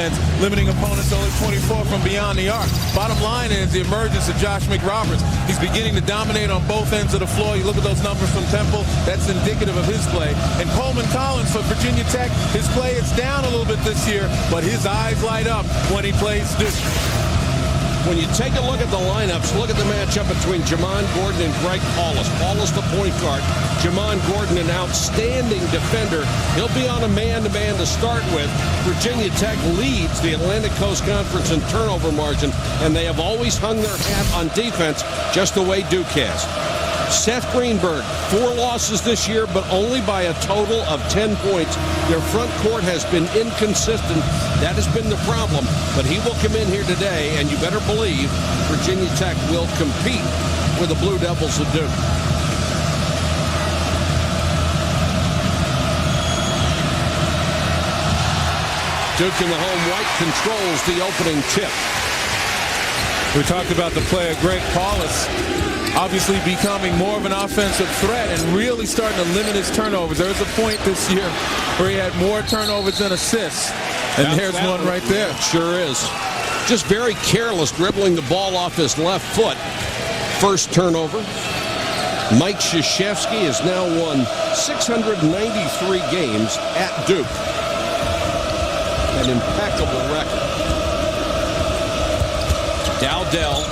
defense, limiting opponents to only 24 from beyond the arc. Bottom line is the emergence of Josh McRoberts. He's beginning to dominate on both ends of the floor. You look at those numbers from Temple, that's indicative of his play. And Coleman Collins for Virginia Tech, his play is down a little bit this year, but his eyes light up when he plays Duke. When you take a look at the lineups, look at the matchup between Jamon Gordon and Greg Paulus. Paulus the point guard. Jamon Gordon, an outstanding defender. He'll be on a man-to-man to start with. Virginia Tech leads the Atlantic Coast Conference in turnover margin, and they have always hung their hat on defense just the way Duke has. Seth Greenberg, 4 losses this year, but only by a total of 10 points. Their front court has been inconsistent. That has been the problem. But he will come in here today, and you better believe Virginia Tech will compete with the Blue Devils of Duke. Duke in the home white controls the opening tip. We talked about the play of Greg Paulus, obviously becoming more of an offensive threat and really starting to limit his turnovers. There was a point this year where he had more turnovers than assists. And there's one right there. Sure is. Just very careless, dribbling the ball off his left foot. First turnover. Mike Krzyzewski has now won 693 games at Duke. An impeccable record. Dowdell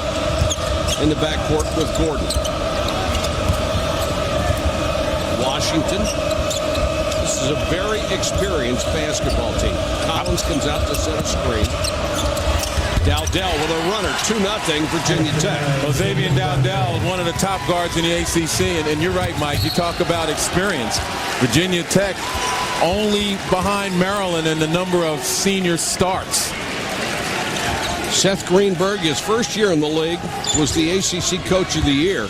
in the backcourt with Gordon. Washington. This is a very experienced basketball team. Collins comes out to set a screen. Dowdell with a runner, 2-0 Virginia Tech. Well, Xavier Dowdell, one of the top guards in the ACC, and you're right, Mike. You talk about experience. Virginia Tech only behind Maryland in the number of senior starts. Seth Greenberg, his first year in the league, was the ACC Coach of the Year.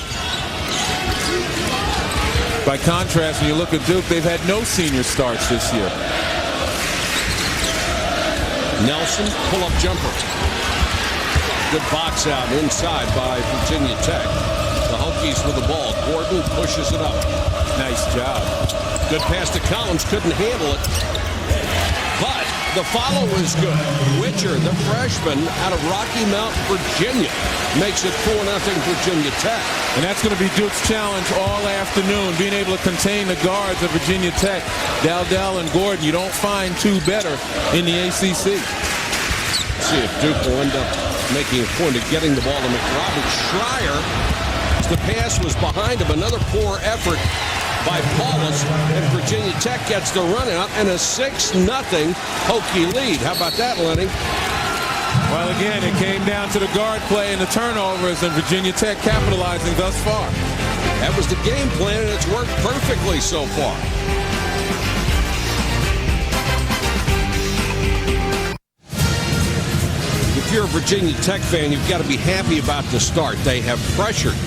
By contrast, when you look at Duke, they've had no senior starts this year. Nelson, pull-up jumper. Good box out inside by Virginia Tech. The Hokies with the ball. Gordon pushes it up. Nice job. Good pass to Collins, couldn't handle it. But the follow is good. Witcher, the freshman out of Rocky Mount, Virginia, makes it 4-0 Virginia Tech. And that's going to be Duke's challenge all afternoon, being able to contain the guards of Virginia Tech. Dowdell and Gordon, you don't find two better in the ACC. See if Duke will end up making a point of getting the ball to McRoberts. Schreier, the pass was behind him. Another poor effort by Paulus, and Virginia Tech gets the run out and a 6-0 Hokie lead. How about that, Lenny? Well, again, it came down to the guard play and the turnovers, and Virginia Tech capitalizing thus far. That was the game plan, and it's worked perfectly so far. If you're a Virginia Tech fan, you've got to be happy about the start. They have pressured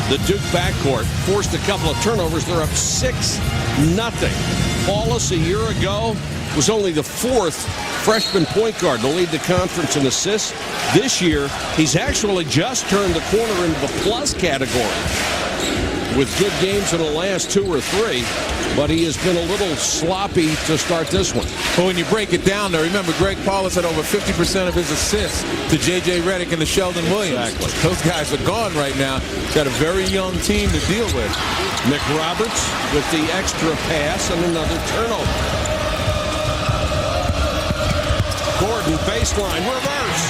the Duke backcourt, forced a couple of turnovers. They're up 6-0. Paulus a year ago was only the 4th freshman point guard to lead the conference in assists. This year, he's actually just turned the corner into the plus category with good games in the last 2 or 3, but he has been a little sloppy to start this one. But when you break it down there, remember Greg Paulus had over 50% of his assists to J.J. Redick and to Sheldon Williams. Exactly. Those guys are gone right now. Got a very young team to deal with. McRoberts with the extra pass and another turnover. Gordon, baseline, reverse.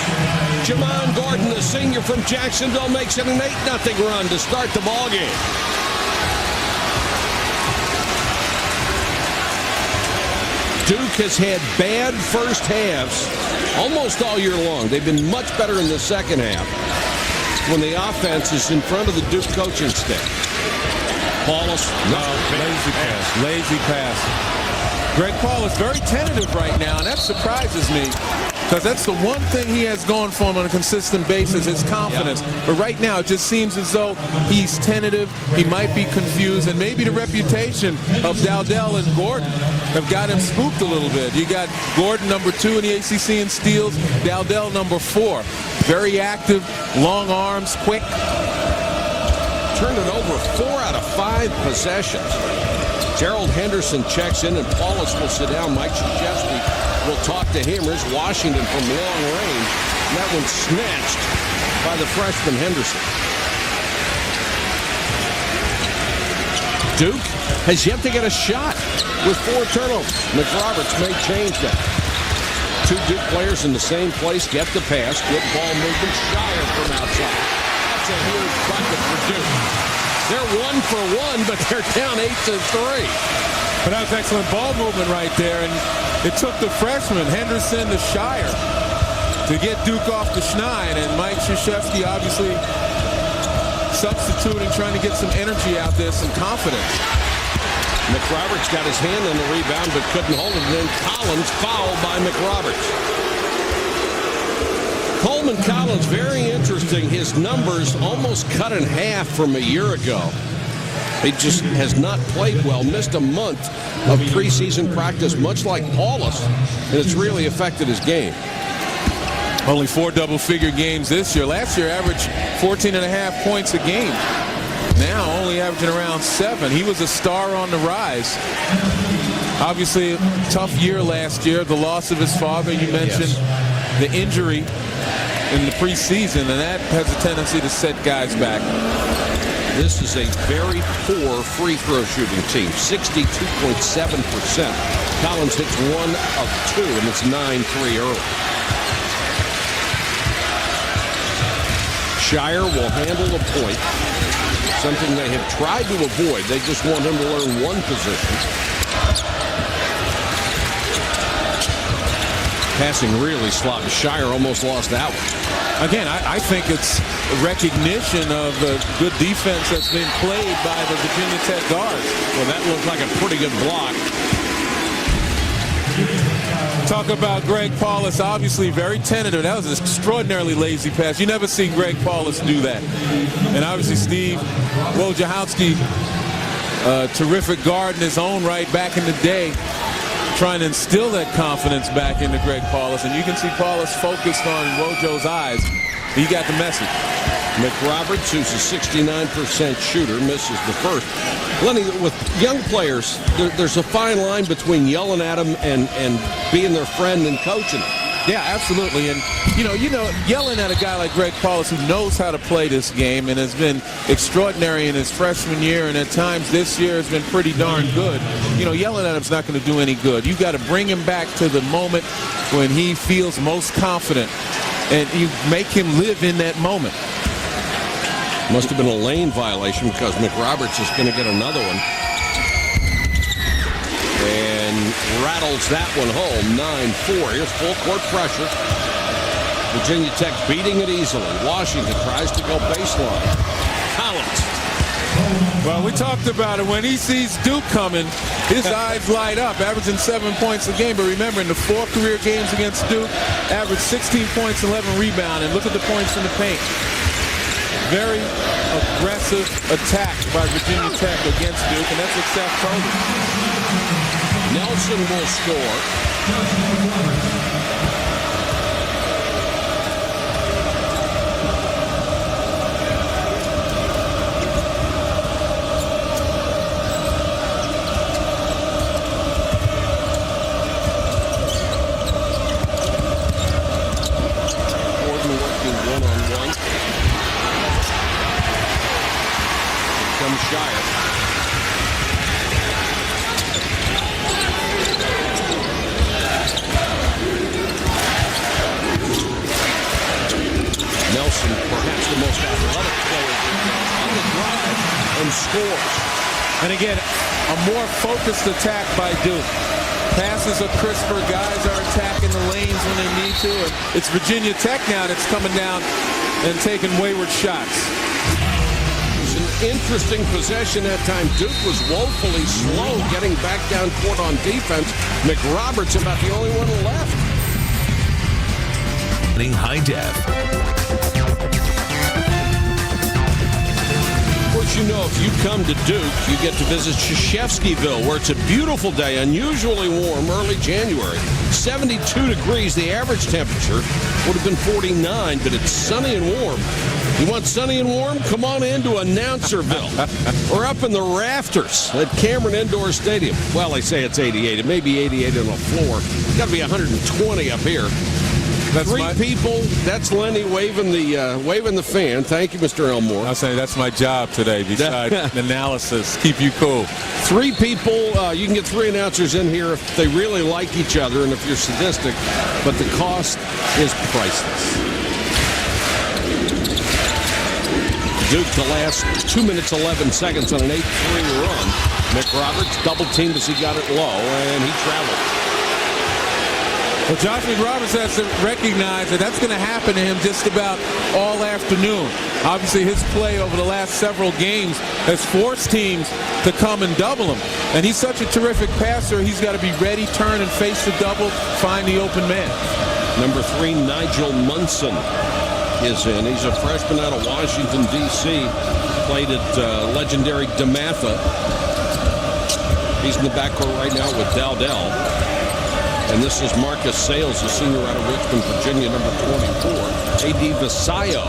Jamon Gordon, the senior from Jacksonville, makes it an 8-0 run to start the ballgame. Duke has had bad first halves almost all year long. They've been much better in the second half when the offense is in front of the Duke coaching staff. Paulus, Lazy pass. Lazy pass. Greg Paulus very tentative right now, and that surprises me because that's the one thing he has going for him on a consistent basis, his confidence. Yeah. But right now, it just seems as though he's tentative. He might be confused, and maybe the reputation of Dowdell and Gordon have got him spooked a little bit. You got Gordon, number 2 in the ACC in steals, Dowdell, number 4. Very active, long arms, quick. Turned it over 4 out of 5 possessions. Gerald Henderson checks in, and Paulus will sit down. Mike Krzyzewski will talk to him. Here's Washington from long range. And that one's snatched by the freshman Henderson. Duke has yet to get a shot with 4 turnovers. McRoberts may change that. 2 Duke players in the same place get the pass. Good ball movement. Shire from outside. That's a huge bucket for Duke. They're 1 for 1, but they're down 8-3. But that was excellent ball movement right there, and it took the freshman, Henderson to Shire, to get Duke off the schneid, and Mike Krzyzewski obviously substituting, trying to get some energy out there, some confidence. McRoberts got his hand on the rebound, but couldn't hold it, and then Collins fouled by McRoberts. Coleman Collins, very interesting. His numbers almost cut in half from a year ago. He just has not played well, missed a month of preseason practice, much like Paulus, and it's really affected his game. Only 4 double-figure games this year. Last year averaged 14.5 points a game. Now only averaging around 7. He was a star on the rise. Obviously, a tough year last year. The loss of his father, you mentioned the injury in the preseason, and that has a tendency to set guys back. This is a very poor free throw shooting team, 62.7%. Collins hits 1 of 2, and it's 9-3 early. Shire will handle the point, something they have tried to avoid. They just want him to learn one position. Passing really sloppy. Shire almost lost that one. Again, I think it's a recognition of the good defense that's been played by the Virginia Tech guards. Well, that looked like a pretty good block. Talk about Greg Paulus, obviously very tentative. That was an extraordinarily lazy pass. You never see Greg Paulus do that. And obviously Steve Wojciechowski, terrific guard in his own right back in the day, trying to instill that confidence back into Greg Paulus. And you can see Paulus focused on Wojo's eyes. He got the message. McRoberts, who's a 69% shooter, misses the first. Lenny, with young players, there's a fine line between yelling at them and being their friend and coaching them. Yeah, absolutely. And, you know, yelling at a guy like Greg Paulus who knows how to play this game and has been extraordinary in his freshman year and at times this year has been pretty darn good. You know, yelling at him's not going to do any good. You got to bring him back to the moment when he feels most confident and you make him live in that moment. Must have been a lane violation because McRoberts is going to get another one. And rattles that one home, 9-4. Here's full court pressure. Virginia Tech beating it easily. Washington tries to go baseline. Collins. Well, we talked about it. When he sees Duke coming, his eyes light up, averaging 7 points a game. But remember, in the 4 career games against Duke, averaged 16 points, 11 rebounds. And look at the points in the paint. Very aggressive attack by Virginia Tech against Duke, and that's what Seth told him. Nelson will score. Gordon working one-on-one. Shire. Nelson, perhaps the most athletic player on the drive, and scores. And again, a more focused attack by Duke. Passes are crisper. Guys are attacking the lanes when they need to. And it's Virginia Tech now that's coming down and taking wayward shots. Interesting possession that time. Duke was woefully slow getting back down court on defense. McRoberts about the only one left. High def. Of course, you know, if you come to Duke, you get to visit Krzyzewskiville, where it's a beautiful day, unusually warm, early January. 72 degrees, the average temperature would have been 49, but it's sunny and warm. You want sunny and warm? Come on into Announcerville. We're up in the rafters at Cameron Indoor Stadium. Well, they say it's 88. It may be 88 on the floor. It's got to be 120 up here. That's Three people. That's Lenny waving the fan. Thank you, Mr. Elmore. I'll say that's my job today, besides analysis. Keep you cool. Three people. You can get three announcers in here if they really like each other and if you're sadistic, but the cost is priceless. Duke the last 2 minutes, 11 seconds on an 8-3 run. Mick Roberts double-teamed as he got it low, and he traveled. Well, Josh McRoberts has to recognize that that's going to happen to him just about all afternoon. Obviously, his play over the last several games has forced teams to come and double him. And he's such a terrific passer, he's got to be ready, turn, and face the double, find the open man. Number 3, Nigel Munson is in. He's a freshman out of Washington, D.C. Played at legendary DeMatha. He's in the backcourt right now with Dowdell. And this is Marcus Sales, a senior out of Richmond, Virginia, number 24. A.D. Vasayo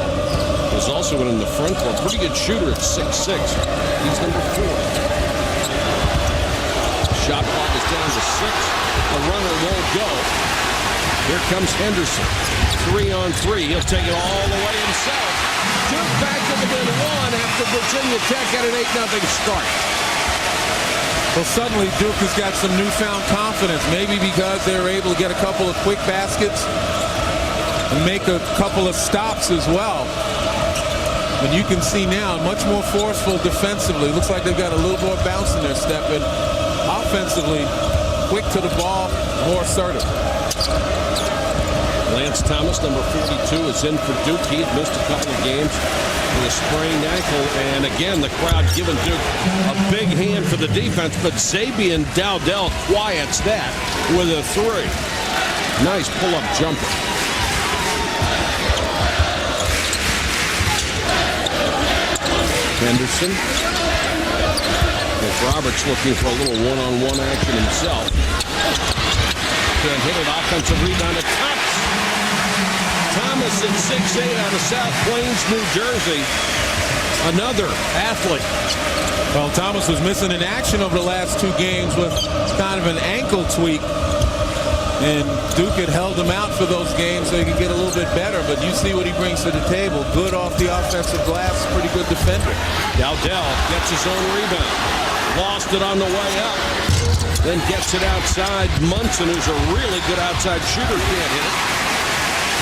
is also in the front court. Pretty good shooter at 6'6". He's number 4. Shot clock is down to 6. A runner won't go. Here comes Henderson. 3-on-3. He'll take it all the way himself. Duke back to within 1 after Virginia Tech had an 8-0 start. Well, suddenly Duke has got some newfound confidence, maybe because they were able to get a couple of quick baskets and make a couple of stops as well. And you can see now, much more forceful defensively. Looks like they've got a little more bounce in their step, and offensively, quick to the ball, more assertive. Lance Thomas, number 42, is in for Duke. He had missed a couple of games with a sprained ankle. And again, the crowd giving Duke a big hand for the defense. But Zabian Dowdell quiets that with a 3. Nice pull-up jumper. Henderson. If Roberts looking for a little one-on-one action himself. Can't hit it. Offensive rebound at Thomas. Thomas at 6'8" out of South Plains, New Jersey. Another athlete. Well, Thomas was missing in action over the last 2 games with kind of an ankle tweak. And Duke had held him out for those games so he could get a little bit better. But you see what he brings to the table. Good off the offensive glass. Pretty good defender. Dowdell gets his own rebound. Lost it on the way up. Then gets it outside. Munson, who's a really good outside shooter, can't hit it.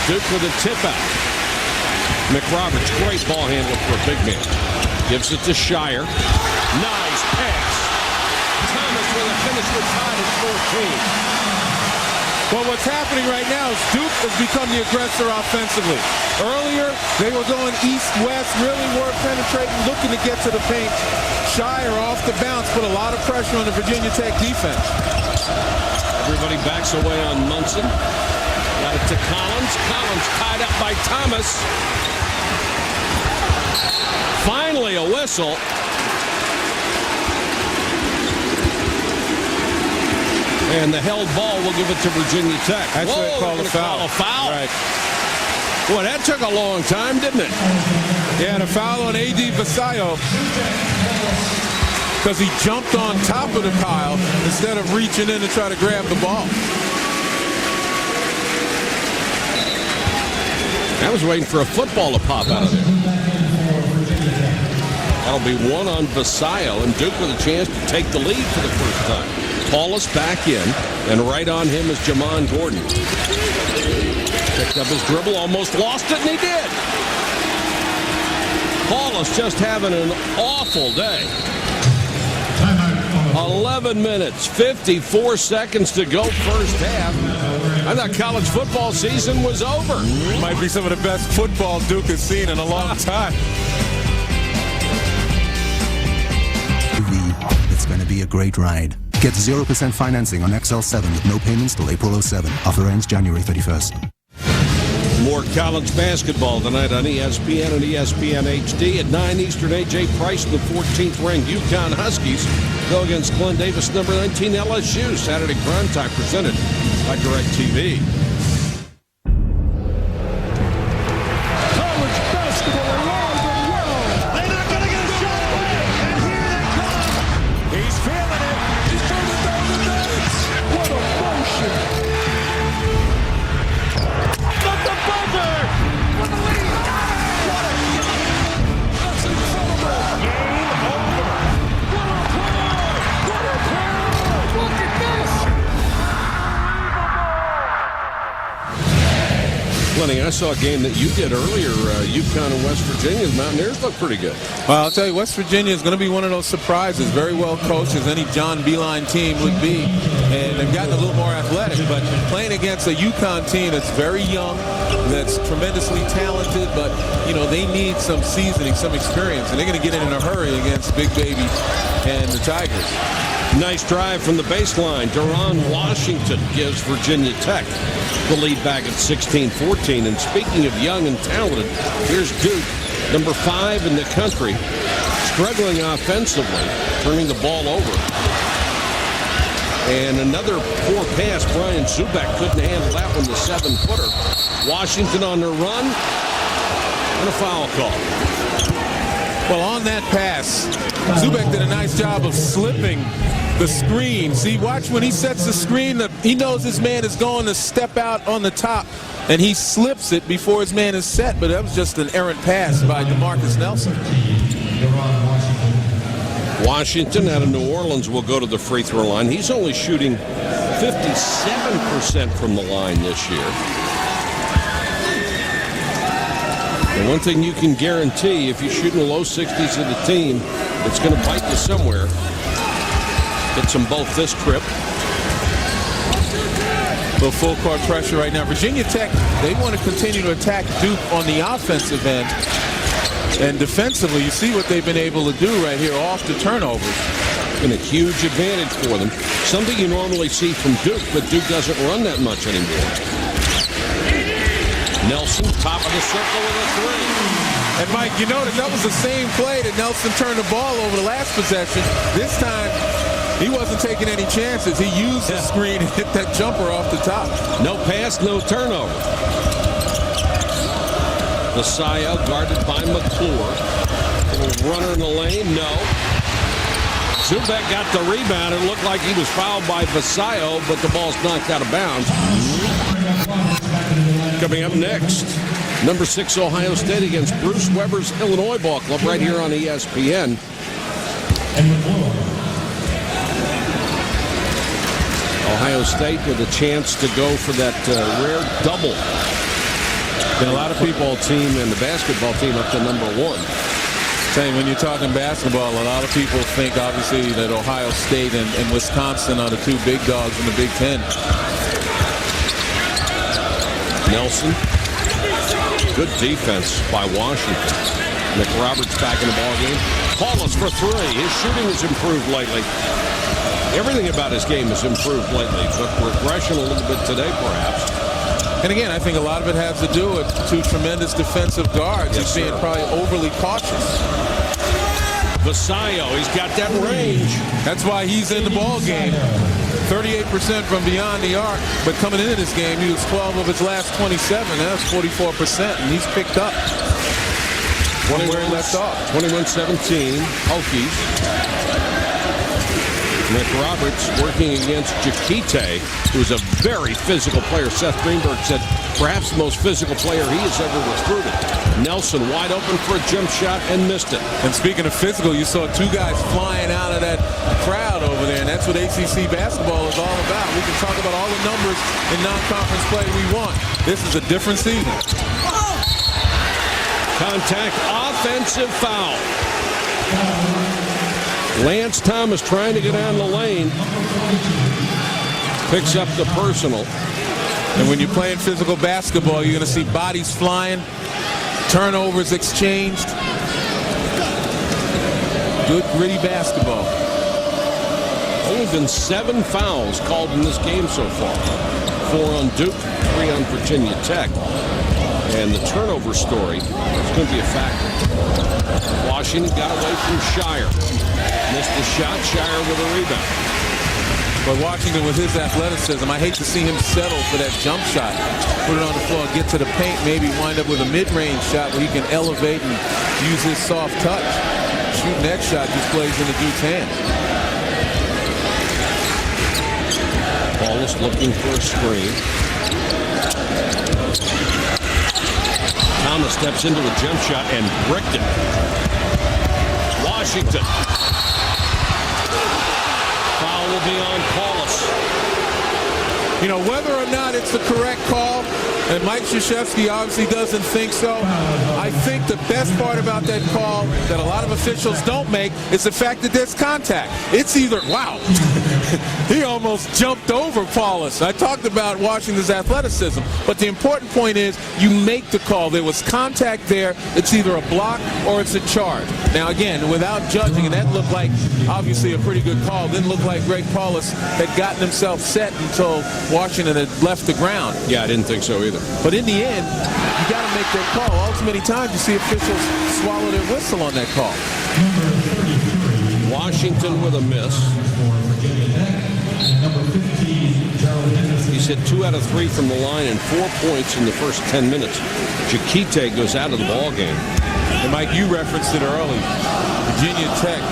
Duke with a tip out. McRoberts, great ball handler for a big man. Gives it to Shire. Nice pass. Thomas with a finish. We're tied at 14. Well, what's happening right now is Duke has become the aggressor offensively. Earlier, they were going east-west, really were penetrating, looking to get to the paint. Shire off the bounce, put a lot of pressure on the Virginia Tech defense. Everybody backs away on Munson. Got it to Collins. Collins tied up by Thomas. Finally a whistle. And the held ball will give it to Virginia Tech. That's what they call a foul. Call a foul. Right. Boy, that took a long time, didn't it? Yeah, and a foul on A.D. Vasayo because he jumped on top of the pile instead of reaching in to try to grab the ball. I was waiting for a football to pop out of there. That'll be 1 on Vasayo, and Duke with a chance to take the lead for the first time. Paulus back in, and right on him is Jamon Gordon. Picked up his dribble, almost lost it, and he did. Paulus just having an awful day. 11 minutes, 54 seconds to go first half. I thought college football season was over. Might be some of the best football Duke has seen in a long time. It's going to be a great ride. Get 0% financing on XL7 with no payments till April 07. Offer ends January 31st. More college basketball tonight on ESPN and ESPN HD. At 9 Eastern, A.J. Price and the 14th-ranked UConn Huskies go against Glenn Davis, number 19 LSU. Saturday prime time presented by DirecTV. College basketball alive and well. They're not going to get a shot away, and here they come. He's feeling it. He's moving down the net. What a motion. At the buzzer. For the lead. What a shot. That's incredible. Game over. What a play. What a play. Look at this. Lenny, I saw a game that you did earlier, UConn and West Virginia. The Mountaineers look pretty good. Well, I'll tell you, West Virginia is going to be one of those surprises. Very well coached, as any John Beilein team would be. And they've gotten a little more athletic. But playing against a UConn team that's very young, that's tremendously talented, but, you know, they need some seasoning, some experience. And they're going to get in a hurry against Big Baby and the Tigers. Nice drive from the baseline. Durham, Washington gives Virginia Tech the lead back at 16-14. And speaking of young and talented, here's Duke, number 5 in the country, struggling offensively, turning the ball over. And another poor pass. Brian Zubek couldn't handle that one, the 7-footer. Washington on their run, and a foul call. Well, on that pass, Zubek did a nice job of slipping the screen. See, watch when he sets the screen, he knows his man is going to step out on the top, and he slips it before his man is set, but that was just an errant pass by DeMarcus Nelson. Washington out of New Orleans will go to the free throw line. He's only shooting 57% from the line this year. And one thing you can guarantee, if you shoot in the low 60s of the team, it's going to bite you somewhere. Gets them both this trip. The full court pressure right now. Virginia Tech, they want to continue to attack Duke on the offensive end. And defensively, you see what they've been able to do right here off the turnovers. Been a huge advantage for them. Something you normally see from Duke, but Duke doesn't run that much anymore. Nelson, top of the circle with a three. And Mike, you notice that was the same play that Nelson turned the ball over the last possession. This time, he wasn't taking any chances. He used the screen and hit that jumper off the top. No pass, no turnover. Messiah guarded by McClure. Little runner in the lane, no. Zubek got the rebound. It looked like he was fouled by Vasayo, but the ball's knocked out of bounds. Coming up next, number 6 Ohio State against Bruce Weber's Illinois Ball Club right here on ESPN. Ohio State with a chance to go for that rare double. And a lot of people, team and the basketball team up to number 1. Saying when you're talking basketball, a lot of people think obviously that Ohio State and Wisconsin are the two big dogs in the Big Ten. Nelson, good defense by Washington. McRoberts back in the ball game. Paulus for 3. His shooting has improved lately. Everything about his game has improved lately, but regression a little bit today, perhaps. And again, I think a lot of it has to do with 2 tremendous defensive guards. Yes, He's being probably overly cautious. Vasayo, he's got that range. That's why he's in the ball game. 38% from beyond the arc, but coming into this game, he was 12 of his last 27. That's 44%, and he's picked up where he left off. 21-17, Hokies. McRoberts working against Jakite, who's a very physical player. Seth Greenberg said perhaps the most physical player he has ever recruited. Nelson wide open for a jump shot and missed it. And speaking of physical, you saw 2 guys flying out of that crowd over there, and that's what ACC basketball is all about. We can talk about all the numbers in non-conference play we want. This is a different season. Contact, offensive foul. Lance Thomas trying to get down the lane. Picks up the personal. And when you're playing physical basketball, you're going to see bodies flying, turnovers exchanged. Good, gritty basketball. Only been 7 fouls called in this game so far. 4 on Duke, 3 on Virginia Tech. And the turnover story is going to be a factor. Washington got away from Shire. Missed the shot. Shire with a rebound. But Washington, with his athleticism, I hate to see him settle for that jump shot. Put it on the floor, get to the paint, maybe wind up with a mid-range shot where he can elevate and use his soft touch. Shooting that shot just plays into Duke's hand. Wallace looking for a screen. Thomas steps into a jump shot and bricked it. Washington. Foul will be on Paulus. You know, whether or not it's the correct call, and Mike Krzyzewski obviously doesn't think so, I think the best part about that call that a lot of officials don't make is the fact that there's contact. It's either, wow, he almost jumped over Paulus. I talked about Washington's athleticism, but the important point is you make the call. There was contact there. It's either a block or it's a charge. Now, again, without judging, and that looked like obviously a pretty good call. Didn't look like Greg Paulus had gotten himself set until Washington had left the ground. Yeah, I didn't think so either. But in the end, you got to make that call. All too many times you see officials swallow their whistle on that call. Washington with a miss. He's hit 2 out of 3 from the line and 4 points in the first 10 minutes. Jakite goes out of the ball game. And Mike, you referenced it early. Virginia Tech,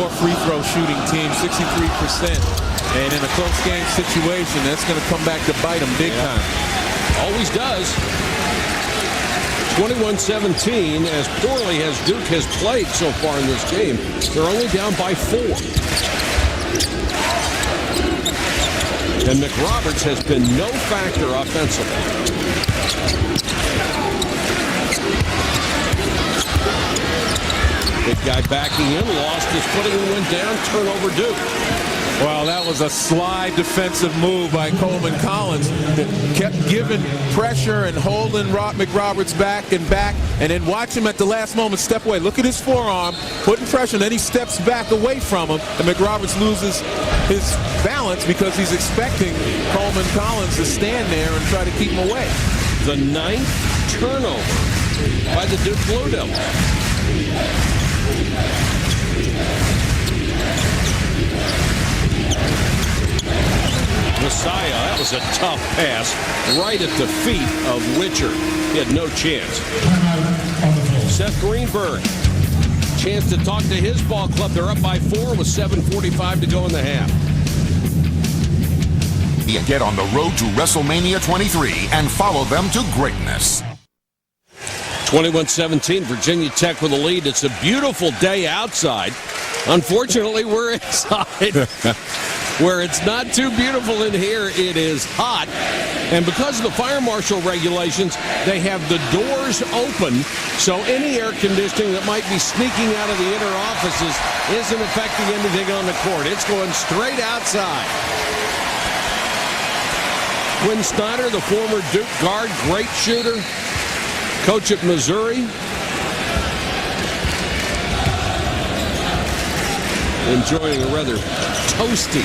4 free throw shooting team, 63%. And in a close game situation, that's going to come back to bite them big time. Always does. 21-17, as poorly as Duke has played so far in this game, they're only down by 4. And McRoberts has been no factor offensively. Big guy backing in, lost his footing and went down, turnover Duke. Well, that was a sly defensive move by Coleman Collins that kept giving pressure and holding McRoberts back, and then watch him at the last moment step away. Look at his forearm, putting pressure, and then he steps back away from him, and McRoberts loses his balance because he's expecting Coleman Collins to stand there and try to keep him away. The 9th turnover by the Duke Blue Devils. Messiah, that was a tough pass right at the feet of Witcher. He had no chance. Seth Greenberg, chance to talk to his ball club. They're up by 4 with 7:45 to go in the half. Get on the road to WrestleMania 23 and follow them to greatness. 21-17, Virginia Tech with a lead. It's a beautiful day outside. Unfortunately, we're inside. Where it's not too beautiful in here, it is hot. And because of the fire marshal regulations, they have the doors open, so any air conditioning that might be sneaking out of the inner offices isn't affecting anything on the court. It's going straight outside. Quinn Snyder, the former Duke guard, great shooter, coach at Missouri. Enjoying a rather toasty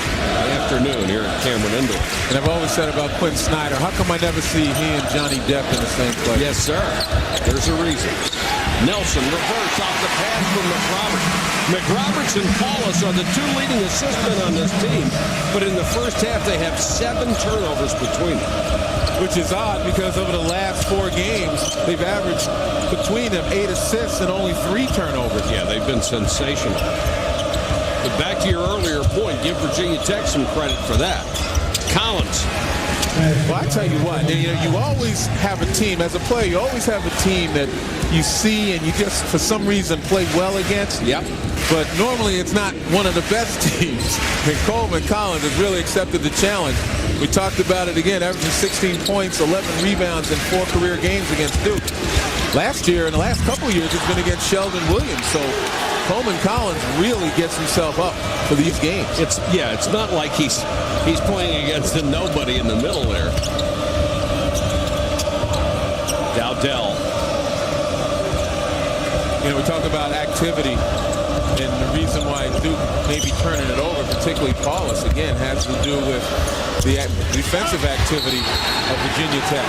afternoon here at Cameron Indoor. And I've always said about Quinn Snyder, how come I never see he and Johnny Depp in the same place? Yes, sir. There's a reason. Nelson reverse off the pass from McRoberts. McRoberts and Paulus are the 2 leading assist men on this team, but in the first half they have 7 turnovers between them. Which is odd because over the last 4 games, they've averaged between them 8 assists and only 3 turnovers. Yeah, they've been sensational. But back to your earlier point, give Virginia Tech some credit for that. Collins. Well, I tell you what, you always have a team, as a player, you always have a team that you see and you just, for some reason, play well against. Yep. But normally it's not one of the best teams. And Coleman Collins has really accepted the challenge. We talked about it again, averaging 16 points, 11 rebounds in 4 career games against Duke. Last year, in the last couple of years, it's been against Sheldon Williams. So Coleman Collins really gets himself up for these games. It's not like he's playing against a nobody in the middle there. Dowdell. We talk about activity, and the reason why Duke may be turning it over, particularly Paulus, again, has to do with the defensive activity of Virginia Tech.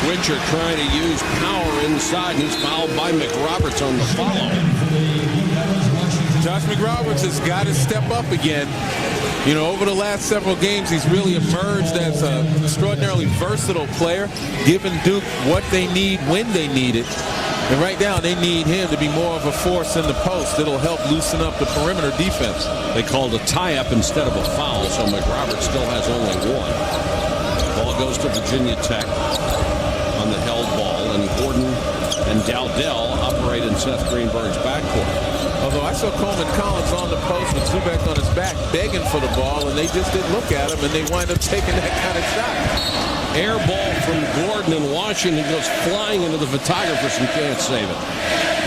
Witcher trying to use power inside, and he's fouled by McRoberts on the follow. Josh McRoberts has got to step up again. You know, over the last several games, he's really emerged as an extraordinarily versatile player, giving Duke what they need when they need it. And right now, they need him to be more of a force in the post. It'll help loosen up the perimeter defense. They called a tie-up instead of a foul, so McRoberts still has only one. Ball goes to Virginia Tech on the held ball, and Gordon and Dowdell operate in Seth Greenberg's backcourt. Although I saw Coleman Collins on the post with Zubac on his back begging for the ball, and they just didn't look at him, and they wind up taking that kind of shot. Air ball from Gordon, and Washington goes flying into the photographers and can't save it.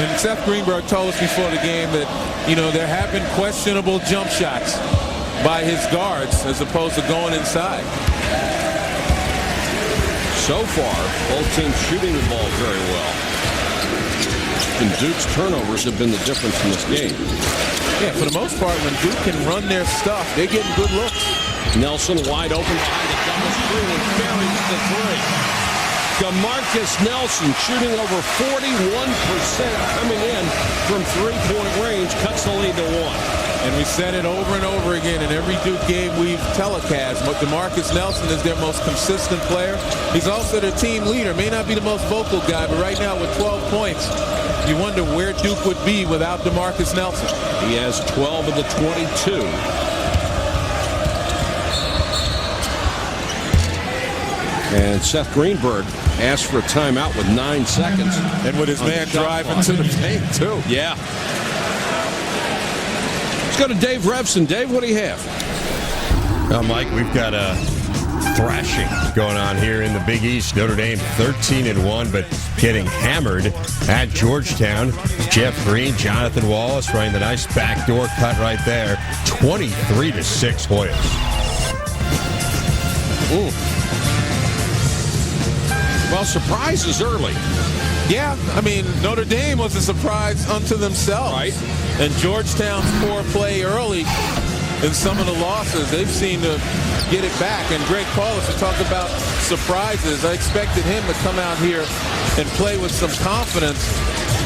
And Seth Greenberg told us before the game that, you know, there have been questionable jump shots by his guards as opposed to going inside. So far, both teams shooting the ball very well. And Duke's turnovers have been the difference in this game. Yeah, for the most part, when Duke can run their stuff, they're getting good looks. Nelson wide open behind the double screen and buries the three. DeMarcus Nelson shooting over 41% coming in from three-point range, cuts the lead to 1. And we said it over and over again in every Duke game we've telecast. But DeMarcus Nelson is their most consistent player. He's also their team leader. May not be the most vocal guy, but right now with 12 points, you wonder where Duke would be without DeMarcus Nelson. He has 12 of the 22. And Seth Greenberg asked for a timeout with 9 seconds. And with his man driving to the paint, too. Yeah. Let's go to Dave Revson. Dave, what do you have? Well, Mike, we've got a thrashing going on here in the Big East. Notre Dame 13-1, but getting hammered at Georgetown. Jeff Green, Jonathan Wallace running the nice backdoor cut right there. 23-6 Hoyas. Ooh. Well, surprises early. Yeah, I mean, Notre Dame was a surprise unto themselves. Right. And Georgetown's poor play early in some of the losses, they've seemed to get it back. And Greg Paulus, to talk about surprises, I expected him to come out here and play with some confidence.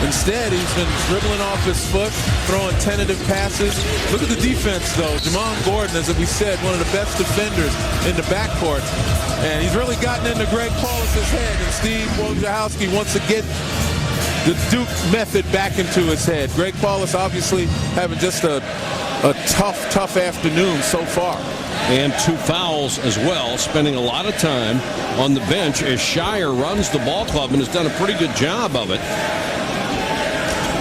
Instead, he's been dribbling off his foot, throwing tentative passes. Look at the defense, though. Jamon Gordon, as we said, one of the best defenders in the backcourt. And he's really gotten into Greg Paulus's head. And Steve Wojciechowski wants to get the Duke method back into his head. Greg Paulus obviously having just a tough afternoon so far. And 2 fouls as well, spending a lot of time on the bench as Shire runs the ball club and has done a pretty good job of it.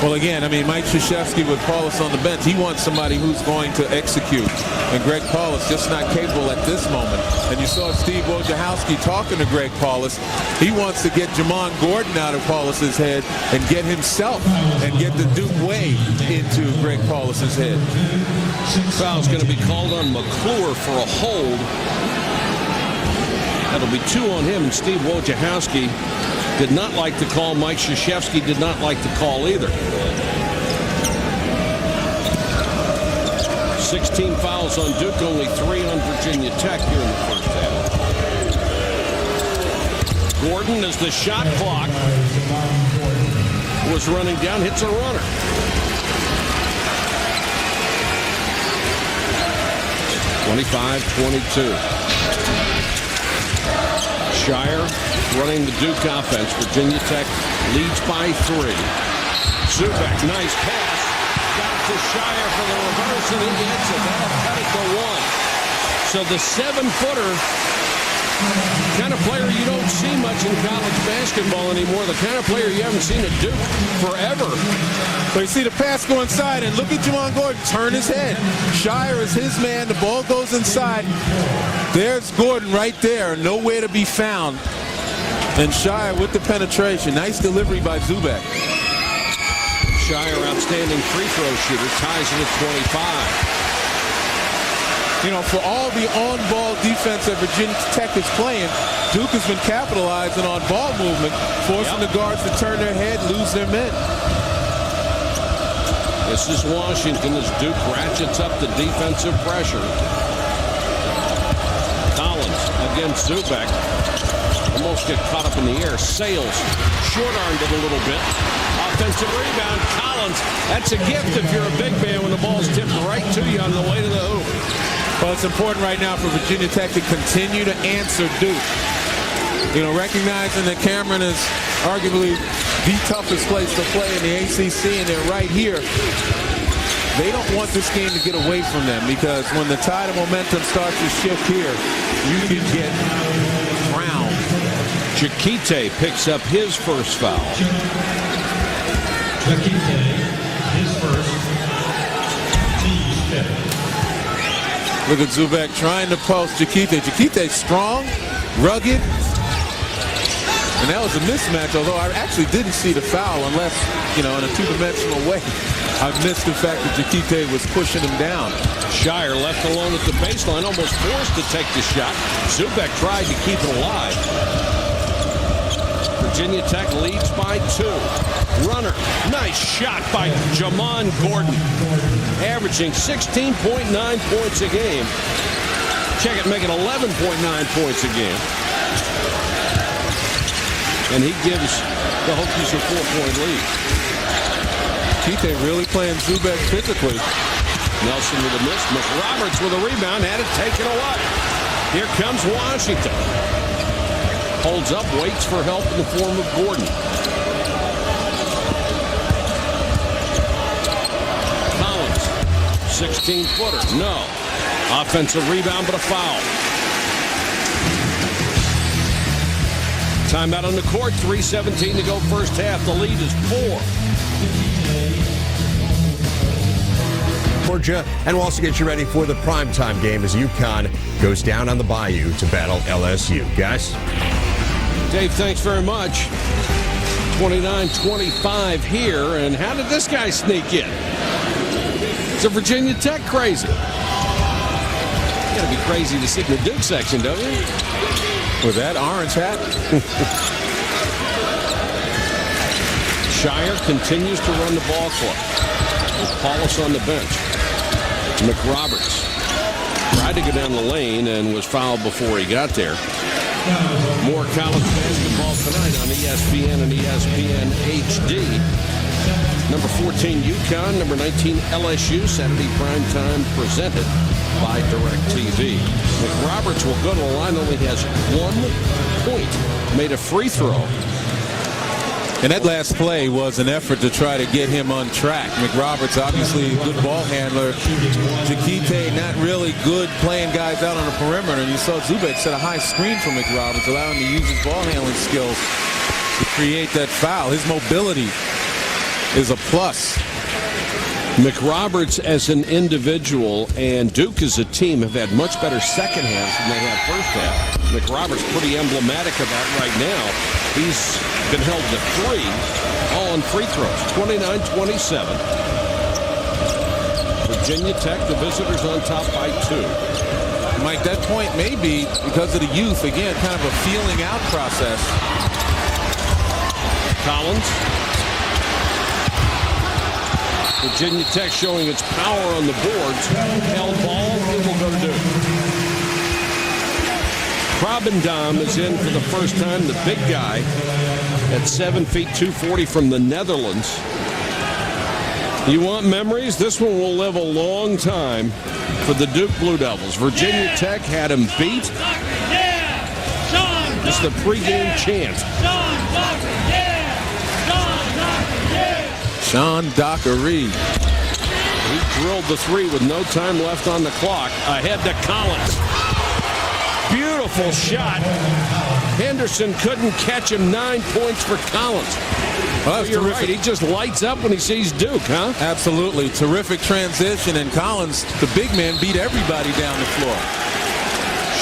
Well, again, I mean, Mike Krzyzewski with Paulus on the bench, he wants somebody who's going to execute. And Greg Paulus just not capable at this moment. And you saw Steve Wojciechowski talking to Greg Paulus. He wants to get Jamon Gordon out of Paulus's head and get himself and get the Duke way into Greg Paulus's head. Foul's going to be called on McClure for a hold. That'll be 2 on him, and Steve Wojciechowski did not like the call. Mike Krzyzewski did not like the call either. 16 fouls on Duke, only 3 on Virginia Tech here in the first half. Gordon, as the shot clock was running down, hits a runner. (25-22). Shire running the Duke offense. Virginia Tech leads by 3. Zubac, nice pass. Got it to Shire for the reverse, and he hits it. That'll cut it to 1. So the 7-footer, kind of player you don't see much in college basketball anymore, the kind of player you haven't seen at Duke forever. So you see the pass go inside, and look at Jamon Gordon turn his head. Shire is his man. The ball goes inside. There's Gordon right there, nowhere to be found. And Shire with the penetration. Nice delivery by Zubac. Shire, outstanding free throw shooter, ties it at 25. You know, for all the on-ball defense that Virginia Tech is playing, Duke has been capitalizing on ball movement, forcing the guards to turn their head, lose their men. This is Washington as Duke ratchets up the defensive pressure. Collins against Zubac. Almost get caught up in the air. Sales short-armed it a little bit. Offensive rebound. Collins. That's a gift if you're a big man when the ball's tipped right to you on the way to the hoop. Well, it's important right now for Virginia Tech to continue to answer Duke. You know, recognizing that Cameron is arguably the toughest place to play in the ACC, and they're right here. They don't want this game to get away from them, because when the tide of momentum starts to shift here, you can get drowned. Jakite picks up his first foul. Jakite, his first. Team's fifth. Look at Zubek trying to post Jakite. Jakite's strong, rugged. And that was a mismatch, although I actually didn't see the foul unless, you know, in a two-dimensional way. I missed the fact that Jakite was pushing him down. Shire left alone at the baseline, almost forced to take the shot. Zubek tried to keep it alive. Virginia Tech leads by 2. Runner, nice shot by Jamon Gordon. Averaging 16.9 points a game. Check it, making 11.9 points a game. And he gives the Hokies a 4-point lead. Jakite really playing Zubek physically. Nelson with a miss. McRoberts with a rebound. Had it taken away. Here comes Washington. Holds up, waits for help in the form of Gordon. Collins, 16-footer. No. Offensive rebound, but a foul. Timeout on the court. 3:17 to go first half. The lead is 4. Georgia, and we'll also get you ready for the primetime game as UConn goes down on the Bayou to battle LSU. Guys? Dave, thanks very much. 29-25 here, and how did this guy sneak in? It's a Virginia Tech crazy. You gotta be crazy to sit in the Duke section, don't you? With that orange hat. Shire continues to run the ball club with Paulus on the bench. McRoberts tried to go down the lane and was fouled before he got there. More college basketball tonight on ESPN and ESPN HD. Number 14 UConn, number 19 LSU, Saturday primetime presented by DirecTV. McRoberts will go to the line, only has 1 point, made a free throw. And that last play was an effort to try to get him on track. McRoberts, obviously a good ball handler. Jakite, not really good playing guys out on the perimeter. And you saw Zubek set a high screen for McRoberts, allowing him to use his ball handling skills to create that foul. His mobility is a plus. McRoberts as an individual and Duke as a team have had much better second halves than they had first half. McRoberts pretty emblematic of that right now. He's been held to 3, all on free throws. 29-27. Virginia Tech, the visitors, on top by 2. Mike, that point may be because of the youth. Again, kind of a feeling out process. Collins. Virginia Tech showing its power on the boards. Held ball, it will go to Duke. Krabendam is in for the first time, the big guy at 7 feet 240 from the Netherlands. You want memories? This one will live a long time for the Duke Blue Devils. Virginia Tech had him beat. It's the pregame chant. Sean Dockery. He drilled the 3 with no time left on the clock. Ahead to Collins. Beautiful shot. Henderson couldn't catch him. 9 points for Collins. Well, you're right. He just lights up when he sees Duke, huh? Absolutely. Terrific transition. And Collins, the big man, beat everybody down the floor.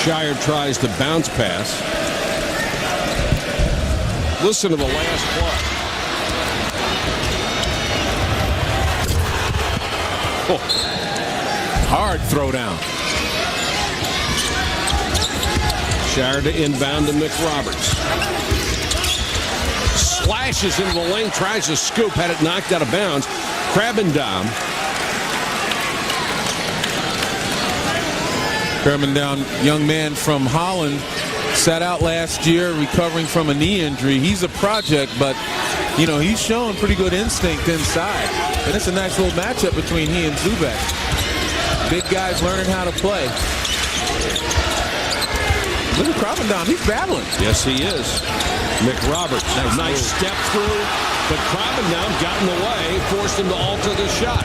Shire tries to bounce pass. Listen to the last play. Oh. Hard throw down. Shire to inbound to McRoberts. Slashes into the lane, tries to scoop, had it knocked out of bounds. Krabendam. Krabendam, young man from Holland, Sat out last year recovering from a knee injury. He's a project, but, you know, he's showing pretty good instinct inside. And it's a nice little matchup between he and Zubek. Big guys learning how to play. Look at Krabbendam. He's battling. Yes, he is. McRoberts, nice step through, but Krabbendam got in the way, forced him to alter the shot.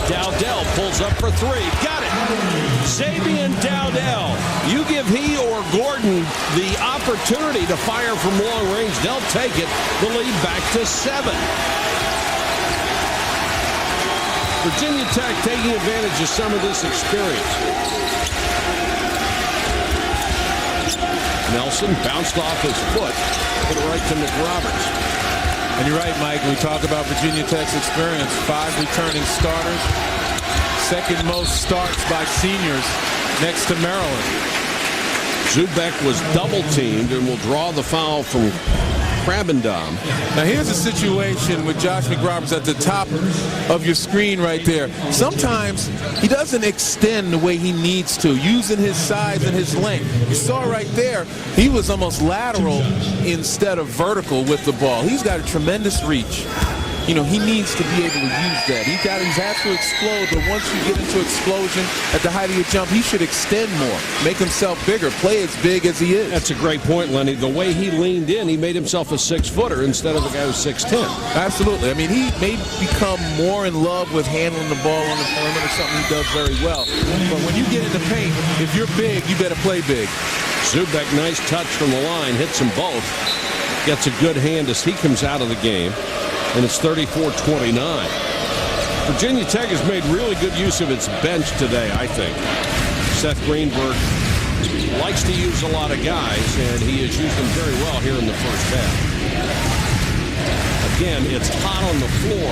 Dowdell pulls up for three. Got it. Xavier Dowdell. You give he or Gordon the opportunity to fire from long range, they'll take it. The lead back to 7. Virginia Tech taking advantage of some of this experience. Nelson bounced off his foot, put it right to McRoberts. And you're right, Mike. We talk about Virginia Tech's experience. 5 returning starters. Second most starts by seniors next to Maryland. Zubek was double teamed and will draw the foul from Krabbendam. Now here's a situation with Josh McRoberts at the top of your screen right there. Sometimes he doesn't extend the way he needs to, using his size and his length. You saw right there, he was almost lateral instead of vertical with the ball. He's got a tremendous reach. You know, he needs to be able to use that. He's had to explode, but once you get into explosion at the height of your jump, he should extend more, make himself bigger, play as big as he is. That's a great point, Lenny. The way he leaned in, he made himself a 6-footer instead of a guy who's 6'10". Absolutely. I mean, he may become more in love with handling the ball on the perimeter, something he does very well. But when you get in the paint, if you're big, you better play big. Zubek, nice touch from the line, hits them both. Gets a good hand as he comes out of the game. And it's 34-29. Virginia Tech has made really good use of its bench today, I think. Seth Greenberg likes to use a lot of guys, and he has used them very well here in the first half. Again, it's hot on the floor.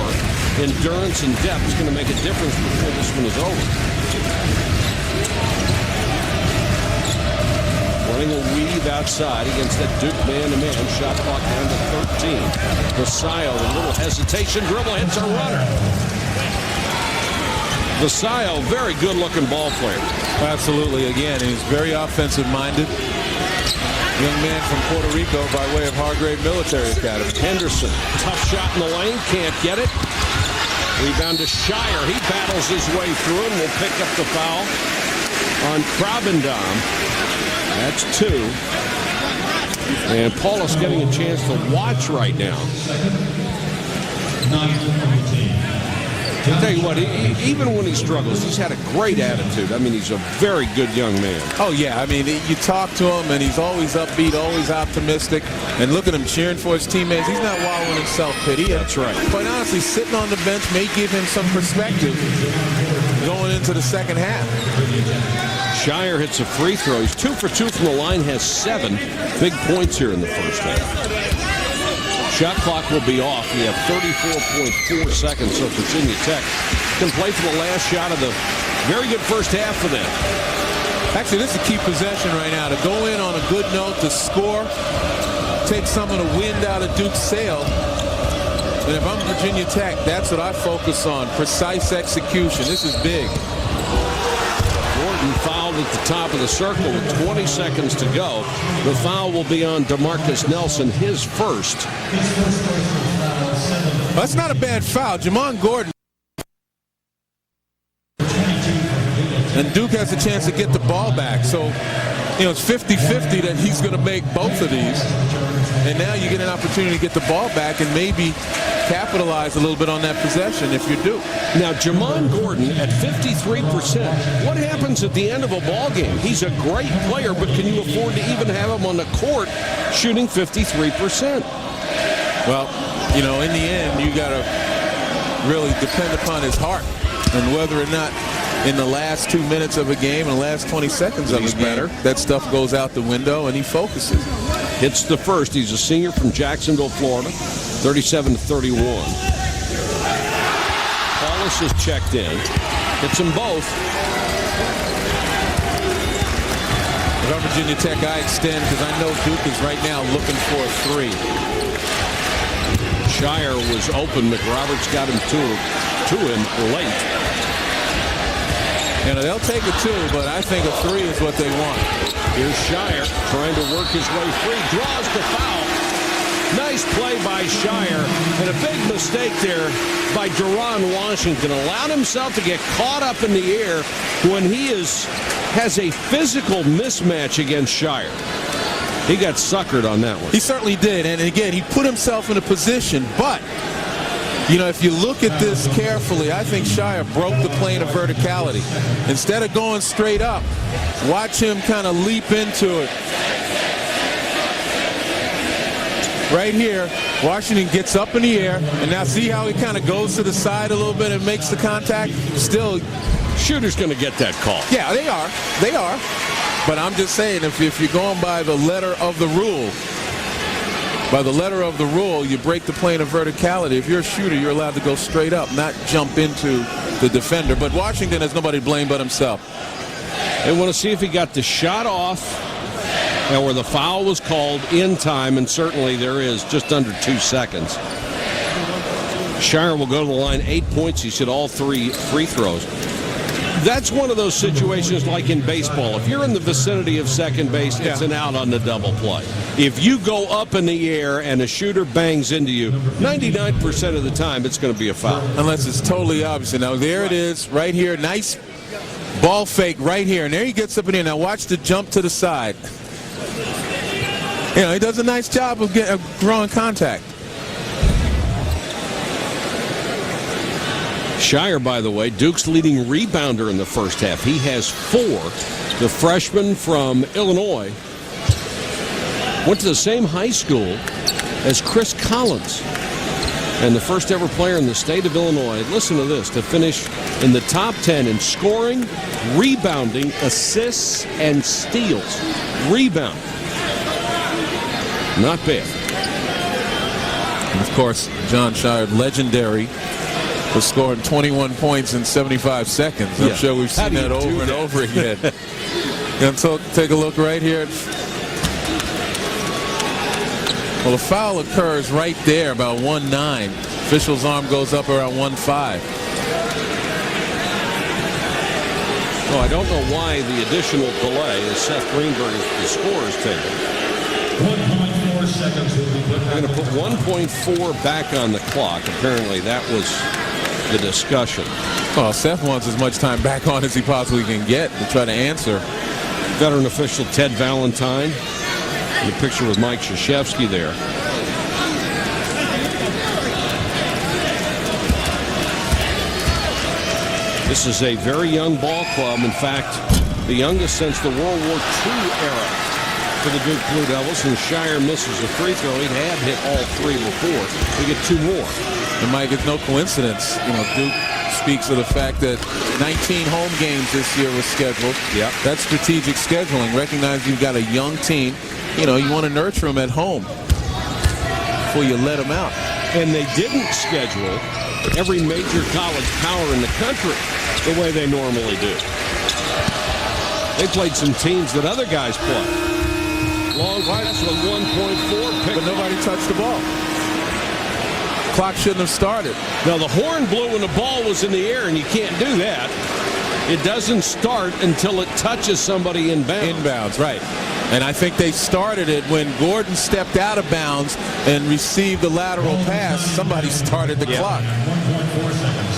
Endurance and depth is going to make a difference before this one is over. Running a weave outside against that Duke man-to-man. Shot clock down to 13. Vasayo, a little hesitation. Dribble hits a runner. Vasayo, very good-looking ball player. Absolutely. Again, he's very offensive-minded. Young man from Puerto Rico by way of Hargrave Military Academy. Henderson, tough shot in the lane. Can't get it. Rebound to Shire. He battles his way through and will pick up the foul on Krabbendam. That's 2. And Paulus getting a chance to watch right now. I'll tell you what, even when he struggles, he's had a great attitude. I mean, he's a very good young man. Oh, yeah. I mean, you talk to him, and he's always upbeat, always optimistic. And look at him cheering for his teammates. He's not wallowing in self-pity. That's right. Quite honestly, sitting on the bench may give him some perspective going into the second half. Shire hits a free throw. He's 2 for 2 from the line, has 7 big points here in the first half. Shot clock will be off. We have 34.4 seconds, so Virginia Tech can play for the last shot of the very good first half for them. Actually, this is a key possession right now, to go in on a good note, to score, take some of the wind out of Duke's sail. And if I'm Virginia Tech, that's what I focus on, precise execution. This is big. Gordon fouled at the top of the circle with 20 seconds to go. The foul will be on DeMarcus Nelson, his first. Well, that's not a bad foul. Jamon Gordon. And Duke has a chance to get the ball back. So, you know, it's 50-50 that he's going to make both of these. And now you get an opportunity to get the ball back and maybe capitalize a little bit on that possession if you do. Now, Jamon Gordon at 53%. What happens at the end of a ball game? He's a great player, but can you afford to even have him on the court shooting 53%? Well, you know, in the end, you got to really depend upon his heart and whether or not in the last 2 minutes of a game and the last 20 seconds of a game, that stuff goes out the window and he focuses. Hits the first. He's a senior from Jacksonville, Florida, 37-31. Paulus is checked in. Hits them both. If I'm Virginia Tech, I extend because I know Duke is right now looking for a 3. Shire was open. McRoberts got him to him late. You know, they'll take a 2, but I think a 3 is what they want. Here's Shire trying to work his way free. Draws the foul. Nice play by Shire. And a big mistake there by Durham Washington. Allowed himself to get caught up in the air when he has a physical mismatch against Shire. He got suckered on that one. He certainly did. And again, he put himself in a position, but you know, if you look at this carefully, I think Shire broke the plane of verticality. Instead of going straight up, watch him kind of leap into it. Right here, Washington gets up in the air, and now see how he kind of goes to the side a little bit and makes the contact? Still, shooter's going to get that call. Yeah, they are. They are. But I'm just saying, if you're going by the letter of the rule, you break the plane of verticality. If you're a shooter, you're allowed to go straight up, not jump into the defender. But Washington has nobody to blame but himself. They want to see if he got the shot off and where the foul was called in time, and certainly there is just under 2 seconds. Shire will go to the line, 8 points. He hit all 3 free throws. That's one of those situations like in baseball. If you're in the vicinity of second base, it's an out on the double play. If you go up in the air and a shooter bangs into you, 99% of the time it's going to be a foul. Unless it's totally obvious. Now there it is right here. Nice ball fake right here. And there he gets up in here. Now watch the jump to the side. You know, he does a nice job of drawing contact. Shire, by the way, Duke's leading rebounder in the first half. He has 4. The freshman from Illinois went to the same high school as Chris Collins, and the first ever player in the state of Illinois, listen to this, to finish in the top 10 in scoring, rebounding, assists, and steals. Rebound. Not bad. And of course, John Shire, legendary, was scoring 21 points in 75 seconds. I'm sure we've seen that over and over again. And so take a look right here. Well, the foul occurs right there about 1-9. Official's arm goes up around 1-5. Oh, I don't know why the additional delay is Seth Greenberg is the scorer's table. 1.4 seconds will be put We're going to put 1.4 back on the clock. Apparently that was the discussion. Well, Seth wants as much time back on as he possibly can get to try to answer. Veteran official Ted Valentine. The picture with Mike Krzyzewski there. This is a very young ball club. In fact, the youngest since the World War II era for the Duke Blue Devils. And Shire misses a free throw. He had hit all 3 before. We get 2 more. And Mike, it's no coincidence. You know, Duke speaks of the fact that 19 home games this year was scheduled. Yep. That's strategic scheduling. Recognize you've got a young team. You know, you want to nurture them at home before you let them out. And they didn't schedule every major college power in the country the way they normally do. They played some teams that other guys play. Long pass with 1.4. But nobody touched the ball. Clock shouldn't have started. Now, the horn blew when the ball was in the air, and you can't do that. It doesn't start until it touches somebody in bounds. Inbounds, right. And I think they started it when Gordon stepped out of bounds and received the lateral pass. Somebody started the clock. 1.4 seconds.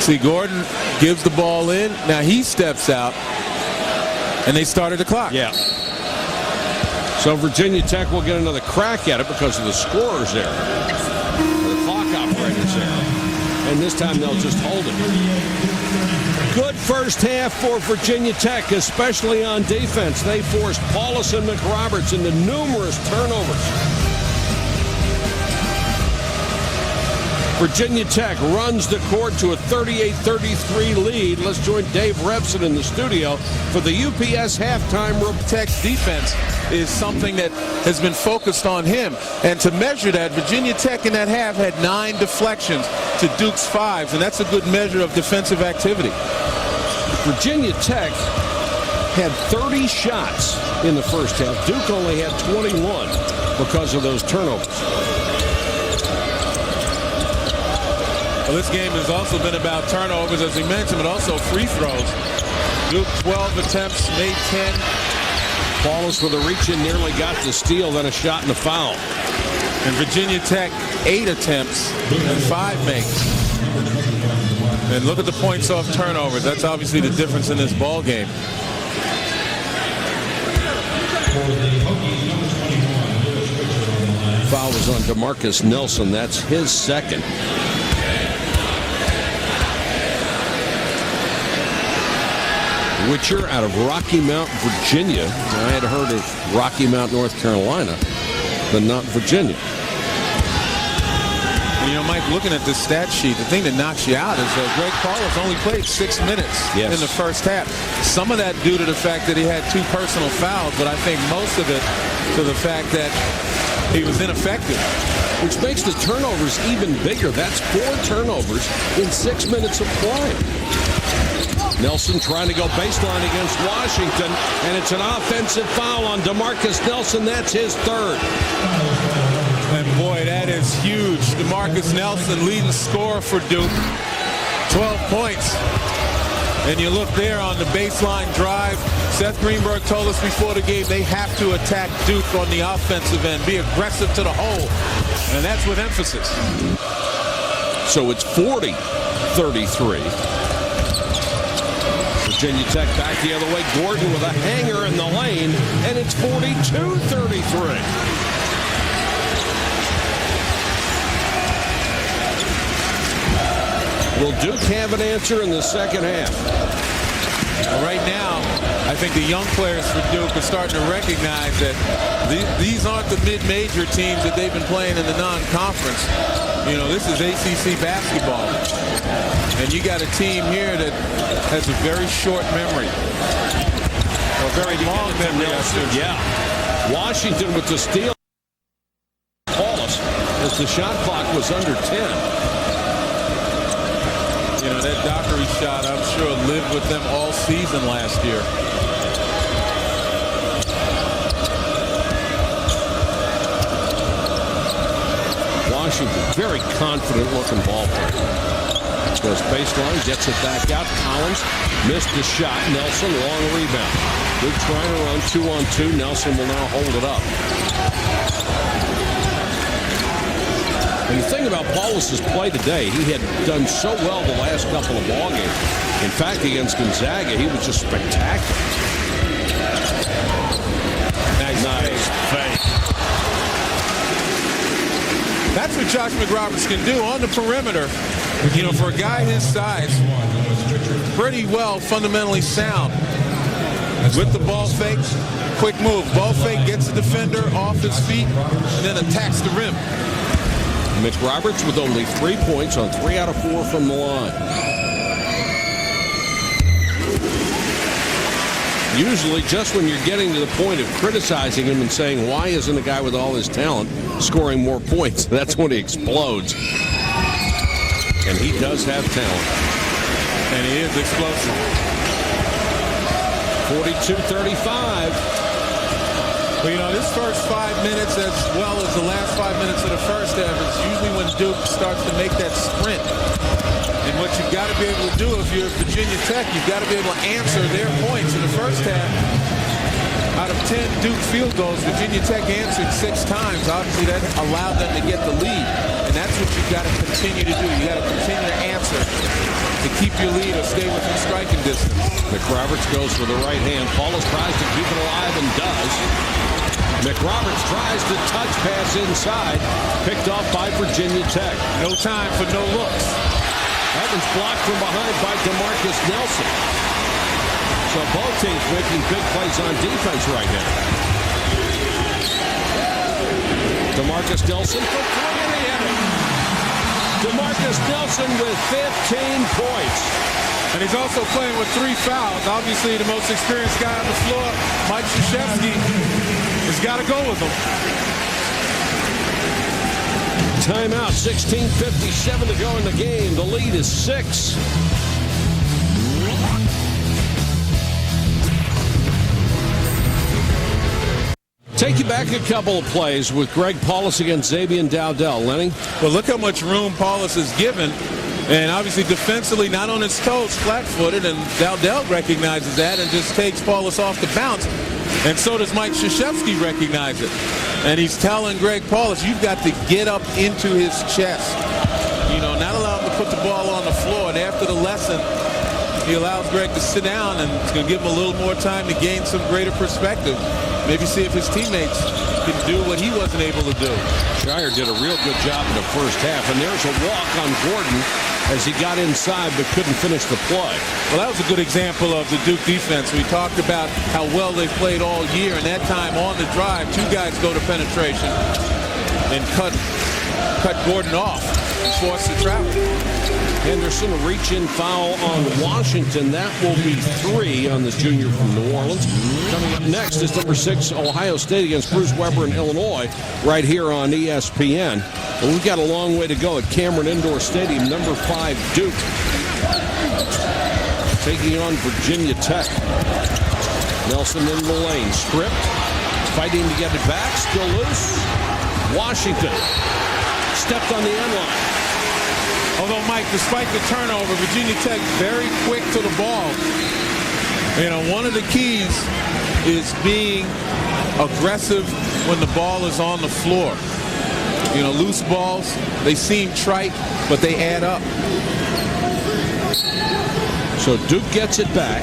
See, Gordon gives the ball in. Now he steps out, and they started the clock. Yeah. So Virginia Tech will get another crack at it because of the scorers there. The clock operators there. And this time they'll just hold it. Good first half for Virginia Tech, especially on defense. They forced Paulus and McRoberts into numerous turnovers. Virginia Tech runs the court to a 38-33 lead. Let's join Dave Repson in the studio for the UPS halftime. Tech's defense is something that has been focused on him. And to measure that, Virginia Tech in that half had 9 deflections to Duke's 5s, and that's a good measure of defensive activity. Virginia Tech had 30 shots in the first half. Duke only had 21 because of those turnovers. Well, this game has also been about turnovers, as we mentioned, but also free throws. Duke 12 attempts, made 10. Paulus with a reach-in nearly got the steal, then a shot and a foul. And Virginia Tech, 8 attempts and 5 makes. And look at the points off turnovers. That's obviously the difference in this ball game. Foul was on DeMarcus Nelson. That's his second. Witcher out of Rocky Mount, Virginia. I had heard of Rocky Mount, North Carolina, but not Virginia. You know, Mike, looking at this stat sheet, the thing that knocks you out is that Greg Paulus only played 6 minutes in the first half. Some of that due to the fact that he had 2 personal fouls, but I think most of it to the fact that he was ineffective. Which makes the turnovers even bigger. That's 4 turnovers in 6 minutes of play. Nelson trying to go baseline against Washington, and it's an offensive foul on DeMarcus Nelson. That's his third. And boy, that is huge. DeMarcus Nelson, leading scorer for Duke, 12 points. And you look there on the baseline drive. Seth Greenberg told us before the game they have to attack Duke on the offensive end, be aggressive to the hole, and that's with emphasis. So it's 40-33. Virginia Tech back the other way. Gordon with a hanger in the lane, and it's 42-33. Will Duke have an answer in the second half? Well, right now, I think the young players for Duke are starting to recognize that these aren't the mid-major teams that they've been playing in the non-conference. You know, this is ACC basketball. And you got a team here that has a very short memory. Or a very long memory, I should say. Yeah. Washington with the steal. Paulus, as the shot clock was under 10. You know, that Dockery shot, I'm sure, lived with them all season last year. Washington, very confident-looking ball player. Goes baseline, gets it back out. Collins missed the shot. Nelson, long rebound. Duke trying to run 2-on-2. Nelson will now hold it up. And the thing about Paulus's play today, he had done so well the last couple of ball games. In fact, against Gonzaga, he was just spectacular. Nice fake. That's what Josh McRoberts can do on the perimeter. You know, for a guy his size, pretty well fundamentally sound. With the ball fake, quick move. Ball fake, gets the defender off his feet, and then attacks the rim. McRoberts with only 3 points on 3 out of 4 from the line. Usually just when you're getting to the point of criticizing him and saying, why isn't a guy with all his talent scoring more points? That's when he explodes. And he does have talent. And he is explosive. 42-35. Well, you know, this first 5 minutes as well as the last 5 minutes of the first half is usually when Duke starts to make that sprint. And what you've got to be able to do if you're Virginia Tech, you've got to be able to answer their points in the first half. Out of 10 Duke field goals, Virginia Tech answered 6 times. Obviously, that allowed them to get the lead. And that's what you've got to continue to do. You've got to continue to answer to keep your lead or stay within striking distance. McRoberts goes for the right hand. Paulus tries to keep it alive and does. McRoberts tries to touch pass inside. Picked off by Virginia Tech. No time for no looks. That one's blocked from behind by DeMarcus Nelson. So both teams making big plays on defense right now. DeMarcus Nelson for 3 and he hit it. DeMarcus Nelson with 15 points. And he's also playing with 3 fouls. Obviously, the most experienced guy on the floor, Mike Krzyzewski, has got to go with him. Timeout, 16:57 to go in the game. The lead is 6. Take you back a couple of plays with Greg Paulus against Xavier Dowdell. Lenny? Well, look how much room Paulus is given. And obviously defensively not on his toes, flat-footed, and Dowdell recognizes that and just takes Paulus off the bounce. And so does Mike Krzyzewski recognize it. And he's telling Greg Paulus, you've got to get up into his chest. You know, not allow him to put the ball on the floor. And after the lesson, he allows Greg to sit down, and it's going to give him a little more time to gain some greater perspective. Maybe see if his teammates can do what he wasn't able to do. Shire did a real good job in the first half, and there's a walk on Gordon as he got inside but couldn't finish the play. Well, that was a good example of the Duke defense. We talked about how well they played all year, and that time on the drive, two guys go to penetration and cut Gordon off and force the traffic. Henderson, a reach-in foul on Washington. That will be 3 on this junior from New Orleans. Coming up next is number 6, Ohio State against Bruce Weber in Illinois, right here on ESPN. But we've got a long way to go at Cameron Indoor Stadium. Number 5, Duke, taking on Virginia Tech. Nelson in the lane, stripped, fighting to get it back, still loose. Washington stepped on the end line. Although, Mike, despite the turnover, Virginia Tech very quick to the ball. You know, one of the keys is being aggressive when the ball is on the floor. You know, loose balls, they seem trite, but they add up. So Duke gets it back.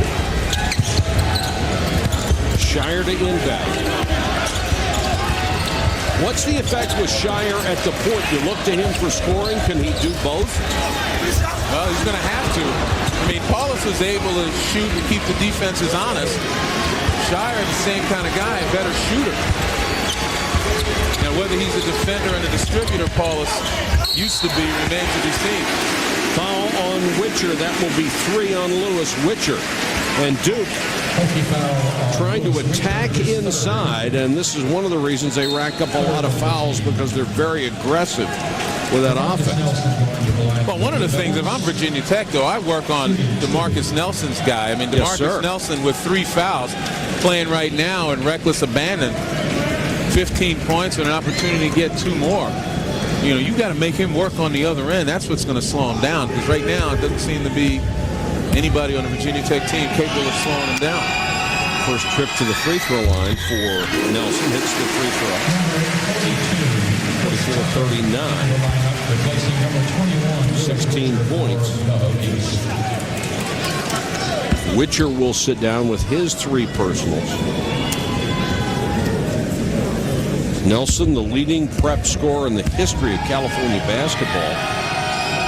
Shire to inbound. What's the effect with Shire at the point? You look to him for scoring. Can he do both? Well, he's going to have to. I mean, Paulus was able to shoot and keep the defenses honest. Shire is the same kind of guy, a better shooter. Now, whether he's a defender and a distributor, Paulus used to be, remains to be seen. Foul on Witcher. That will be 3 on Lewis. Witcher and Duke trying to attack inside, and this is one of the reasons they rack up a lot of fouls, because they're very aggressive with that offense. Well, one of the things, if I'm Virginia Tech, though, I work on DeMarcus Nelson's guy. I mean, DeMarcus Nelson with 3 fouls, playing right now in reckless abandon, 15 points and an opportunity to get 2 more. You know, you got to make him work on the other end. That's what's going to slow him down, because right now it doesn't seem to be anybody on the Virginia Tech team capable of slowing him down. First trip to the free throw line for Nelson. Hits the free throw. 44-39. 16 points. Witcher will sit down with his 3 personals. Nelson, the leading prep scorer in the history of California basketball.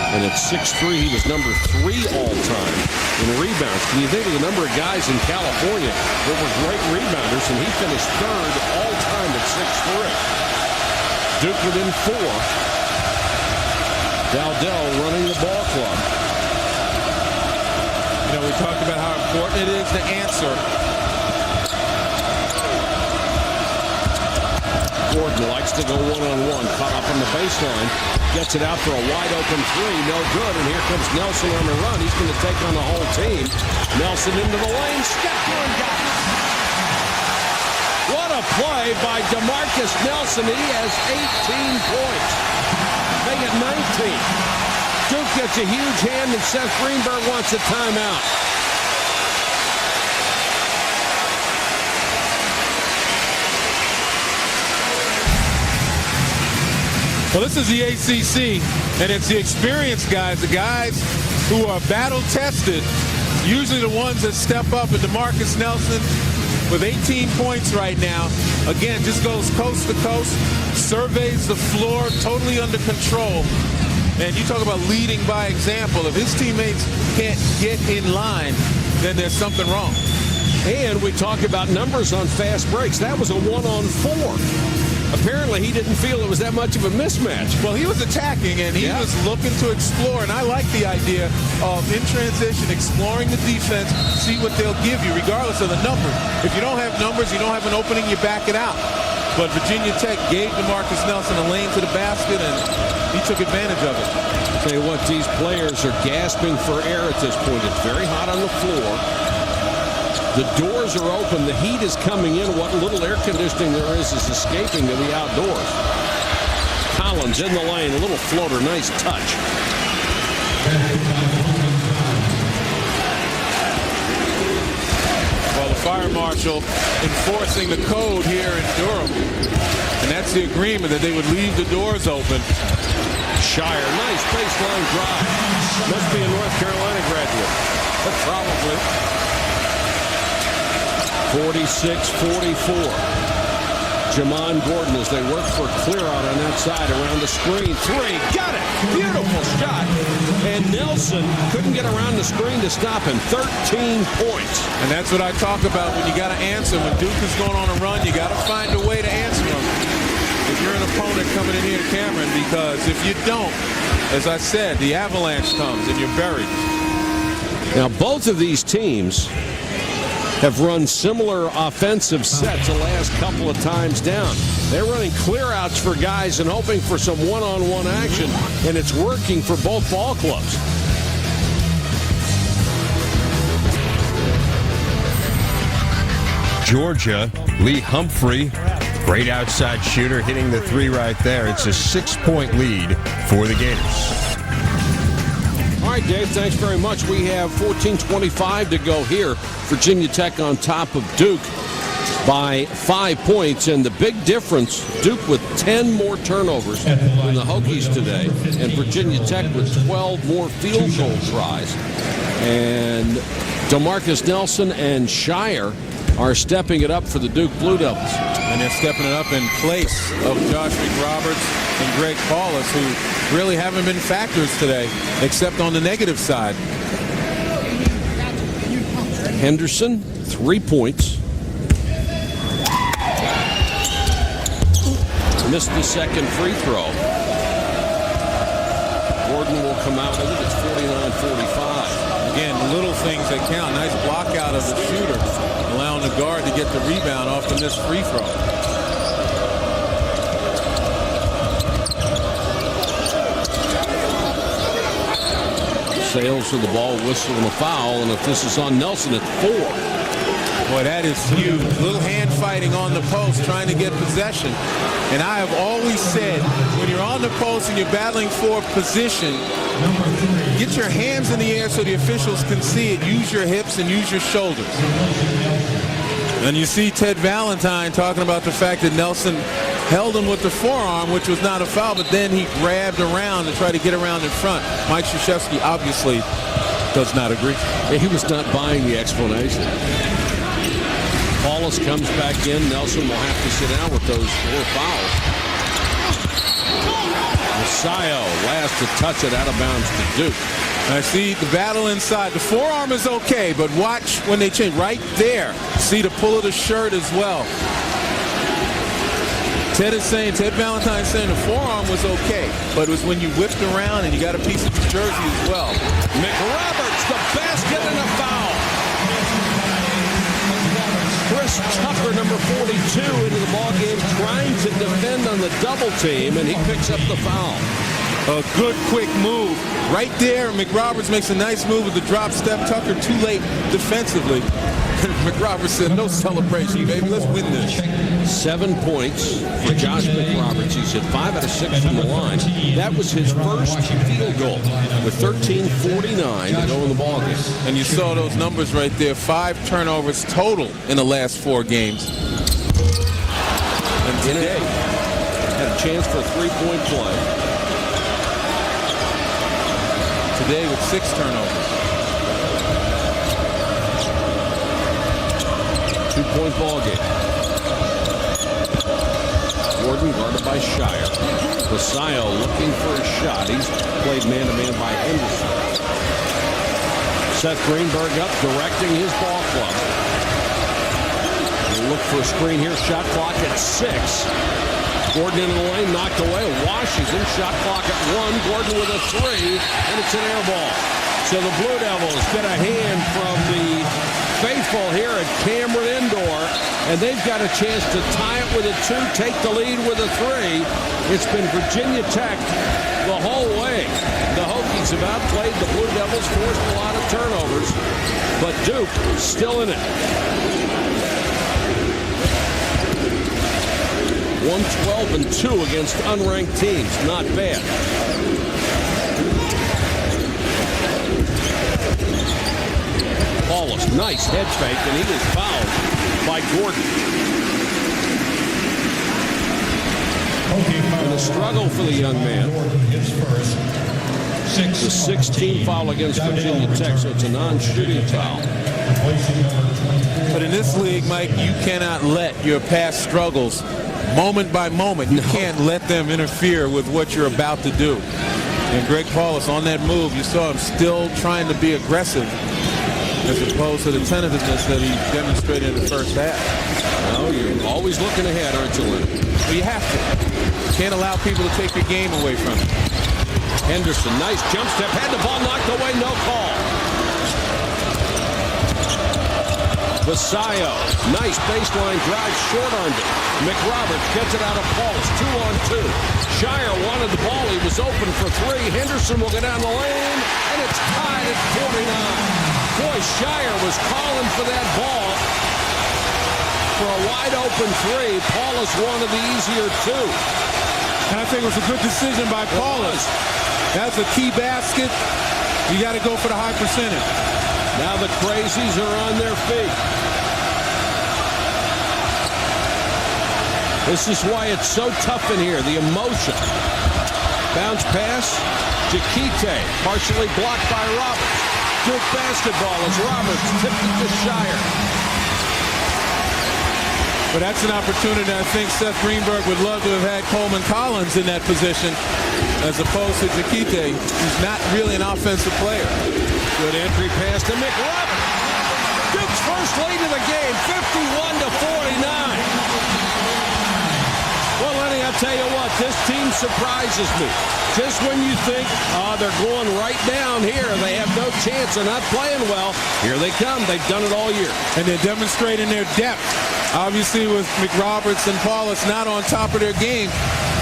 And at 6'3", he was number 3 all-time in rebounds. Can you think of the number of guys in California that were great rebounders, and he finished 3rd all-time at 6'3". Duke within 4. Dowdell running the ball club. You know, we talked about how important it is to answer. Gordon likes to go one-on-one. Caught up on the baseline. Gets it out for a wide-open 3. No good. And here comes Nelson on the run. He's going to take on the whole team. Nelson into the lane. Stepped in. Got it. What a play by DeMarcus Nelson. He has 18 points. Make it 19. Duke gets a huge hand, and Seth Greenberg wants a timeout. Well, this is the ACC, and it's the experienced guys, the guys who are battle-tested, usually the ones that step up. And DeMarcus Nelson with 18 points right now. Again, just goes coast to coast, surveys the floor, totally under control. And you talk about leading by example. If his teammates can't get in line, then there's something wrong. And we talk about numbers on fast breaks. That was a 1-on-4. Apparently, he didn't feel it was that much of a mismatch. Well, he was attacking, and he was looking to explore, and I like the idea of, in transition, exploring the defense, see what they'll give you, regardless of the numbers. If you don't have numbers, you don't have an opening, you back it out. But Virginia Tech gave DeMarcus Nelson a lane to the basket, and he took advantage of it. I'll tell you what, these players are gasping for air at this point. It's very hot on the floor. The doors are open. The heat is coming in. What little air conditioning there is escaping to the outdoors. Collins in the lane. A little floater. Nice touch. Well, the fire marshal enforcing the code here in Durham. And that's the agreement that they would leave the doors open. Shire, nice baseline drive. Must be a North Carolina graduate. Probably. 46-44. Jamon Gordon as they work for a clear out on that side around the screen. Three, got it! Beautiful shot. And Nelson couldn't get around the screen to stop him. 13 points. And that's what I talk about when you got to answer. When Duke is going on a run, you got to find a way to answer them. If you're an opponent coming in here, Cameron, because if you don't, as I said, the avalanche comes and you're buried. Now, both of these teams have run similar offensive sets the last couple of times down. They're running clear-outs for guys and hoping for some one-on-one action, and it's working for both ball clubs. Georgia, Lee Humphrey, great outside shooter, hitting the three right there. It's a 6-point lead for the Gators. All right, Dave, thanks very much. We have 14:25 to go here. Virginia Tech on top of Duke by 5 points. And the big difference, Duke with 10 more turnovers than the Hokies today, and Virginia Tech with 12 more field goal tries. And DeMarcus Nelson and Shire are stepping it up for the Duke Blue Devils. And they're stepping it up in place of Josh McRoberts and Greg Paulus, who really haven't been factors today, except on the negative side. Henderson, 3 points. Missed the second free throw. Gordon will come out. I think it's 49-45. Again, little things that count. Nice block out of the shooter, allowing the guard to get the rebound off the missed free throw. Sales to the ball, whistle and a foul, and if this is on Nelson, it's 4. Boy, that is huge. Little hand fighting on the post, trying to get possession. And I have always said, when you're on the post and you're battling for position, get your hands in the air so the officials can see it. Use your hips and use your shoulders. And you see Ted Valentine talking about the fact that Nelson held him with the forearm, which was not a foul, but then he grabbed around to try to get around in front. Mike Krzyzewski obviously does not agree. He was not buying the explanation. Paulus comes back in. Nelson will have to sit down with those 4 fouls. Messiah last to touch it out of bounds to Duke. I see the battle inside. The forearm is okay, but watch when they change. Right there, see the pull of the shirt as well. Ted Valentine saying the forearm was okay, but it was when you whipped around and you got a piece of his jersey as well. McRoberts, the basket and a foul. Chris Tucker, number 42, into the ballgame, trying to defend on the double team, and he picks up the foul. A good quick move. Right there, McRoberts makes a nice move with the drop step. Tucker too late defensively. McRoberts said, no celebration, baby. Let's win this. 7 points for Josh McRoberts. He's hit 5 out of 6 from the line. That was his first field goal with 13:49 to go in the ballgame. And you saw those numbers right there. 5 turnovers total in the last 4 games. And today had a chance for a 3-point play. Today with 6 turnovers. 2-point ball game. Gordon guarded by Shire. Messiah looking for a shot. He's played man-to-man by Henderson. Seth Greenberg up, directing his ball club. We'll look for a screen here. Shot clock at 6. Gordon into the lane, knocked away. Washington, shot clock at 1. Gordon with a 3, and it's an air ball. So the Blue Devils get a hand from the faithful here at Cameron Indoor, and they've got a chance to tie it with a 2, take the lead with a 3. It's been Virginia Tech the whole way. The Hokies have outplayed the Blue Devils, forced a lot of turnovers, but Duke still in it. 112-2 against unranked teams. Not bad. Paulus. Nice head fake, and he was fouled by Gordon. And a struggle for the young man. The 16th foul against Virginia Tech, so it's a non-shooting foul. But in this league, Mike, you cannot let your past struggles, moment by moment, you can't let them interfere with what you're about to do. And Greg Paulus, on that move, you saw him still trying to be aggressive as opposed to the tentativeness that he demonstrated in the first half. Well, you're always looking ahead, aren't you, Leonard? Well, you have to. You can't allow people to take your game away from you. Henderson, nice jump step, had the ball knocked away, no call. Vasayo, nice baseline drive, short-armed it. McRoberts gets it out of Paulus, 2-on-2. Shire wanted the ball, he was open for three. Henderson will go down the lane, and it's tied at 49. Boy, Shire was calling for that ball for a wide-open three. Paulus wanted the easier two. And I think it was a good decision by Paulus. That's a key basket. You got to go for the high percentage. Now the crazies are on their feet. This is why it's so tough in here, the emotion. Bounce pass, Jakite, partially blocked by Roberts. Duke basketball as Roberts tipped it to Shire. But that's an opportunity I think Seth Greenberg would love to have had Coleman Collins in that position as opposed to Jakite, who's not really an offensive player. Good entry pass to McRoberts. Duke's first lead of the game, 51-49. Well, Lenny, I'll tell you what, this team surprises me. Just when you think, they're going right down here, they have no chance, they're not playing well, here they come. They've done it all year. And they're demonstrating their depth. Obviously, with McRoberts and Paulus not on top of their game,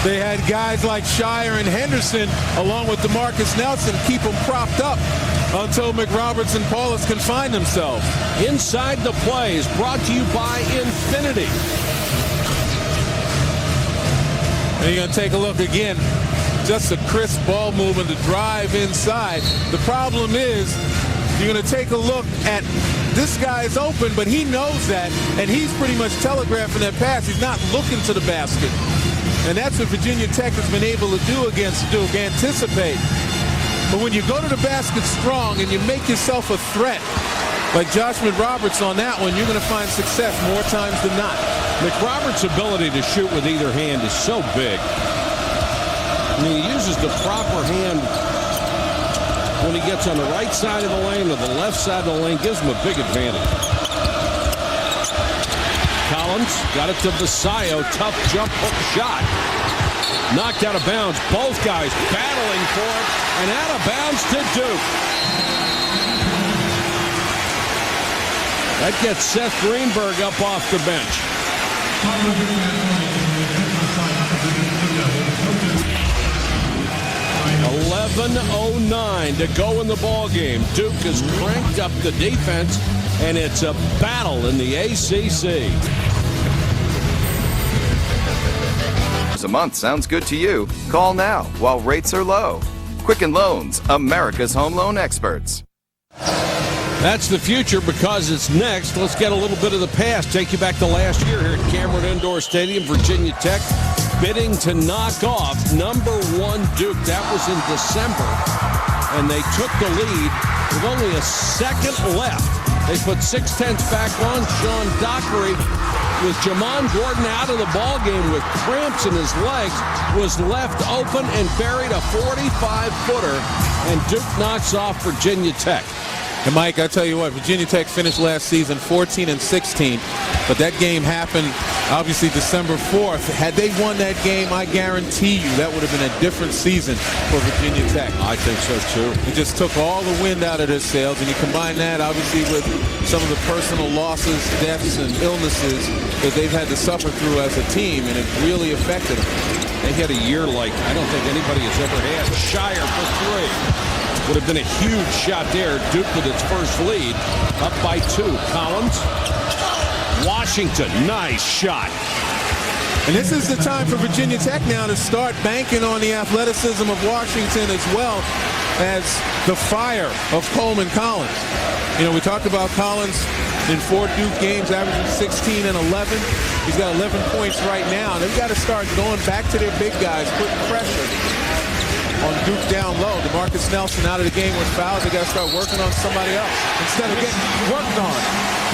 they had guys like Shire and Henderson, along with DeMarcus Nelson, keep them propped up until McRoberts and Paulus can find themselves. Inside the Play is brought to you by Infinity. And you're going to take a look again. Just a crisp ball movement to drive inside. The problem is you're going to take a look at this guy's open, but he knows that, and he's pretty much telegraphing that pass. He's not looking to the basket. And that's what Virginia Tech has been able to do against Duke, anticipate. But when you go to the basket strong and you make yourself a threat, like Josh McRoberts on that one, you're going to find success more times than not. McRoberts' ability to shoot with either hand is so big. I mean, he uses the proper hand when he gets on the right side of the lane or the left side of the lane, gives him a big advantage. Collins got it to Vasayo, tough jump hook shot. Knocked out of bounds. Both guys battling for it, and out of bounds to Duke. That gets Seth Greenberg up off the bench. 11:09 to go in the ball game. Duke has cranked up the defense, and it's a battle in the ACC. A month sounds good to you. Call now while rates are low. Quicken Loans, America's home loan experts. That's the future because it's next. Let's get a little bit of the past. Take you back to last year here at Cameron Indoor Stadium. Virginia Tech bidding to knock off #1 Duke. That was in December. And they took the lead with only a second left. They put 6/10 back on. Sean Dockery, with Jamon Gordon out of the ballgame with cramps in his legs, was left open and buried a 45-footer. And Duke knocks off Virginia Tech. And Mike, I tell you what, Virginia Tech finished last season 14-16, but that game happened obviously December 4th. Had they won that game, I guarantee you that would have been a different season for Virginia Tech. I think so too. It just took all the wind out of their sails, and you combine that obviously with some of the personal losses, deaths, and illnesses that they've had to suffer through as a team, and it really affected them. They had a year like I don't think anybody has ever had. Shire for three. Would have been a huge shot there. Duke with its first lead. Up by 2. Collins. Washington. Nice shot. And this is the time for Virginia Tech now to start banking on the athleticism of Washington as well. as the fire of Coleman Collins. You know, we talked about Collins in 4 Duke games, averaging 16 and 11. He's got 11 points right now. They've got to start going back to their big guys, putting pressure on Duke down low. DeMarcus Nelson out of the game with fouls. They got to start working on somebody else instead of getting worked on.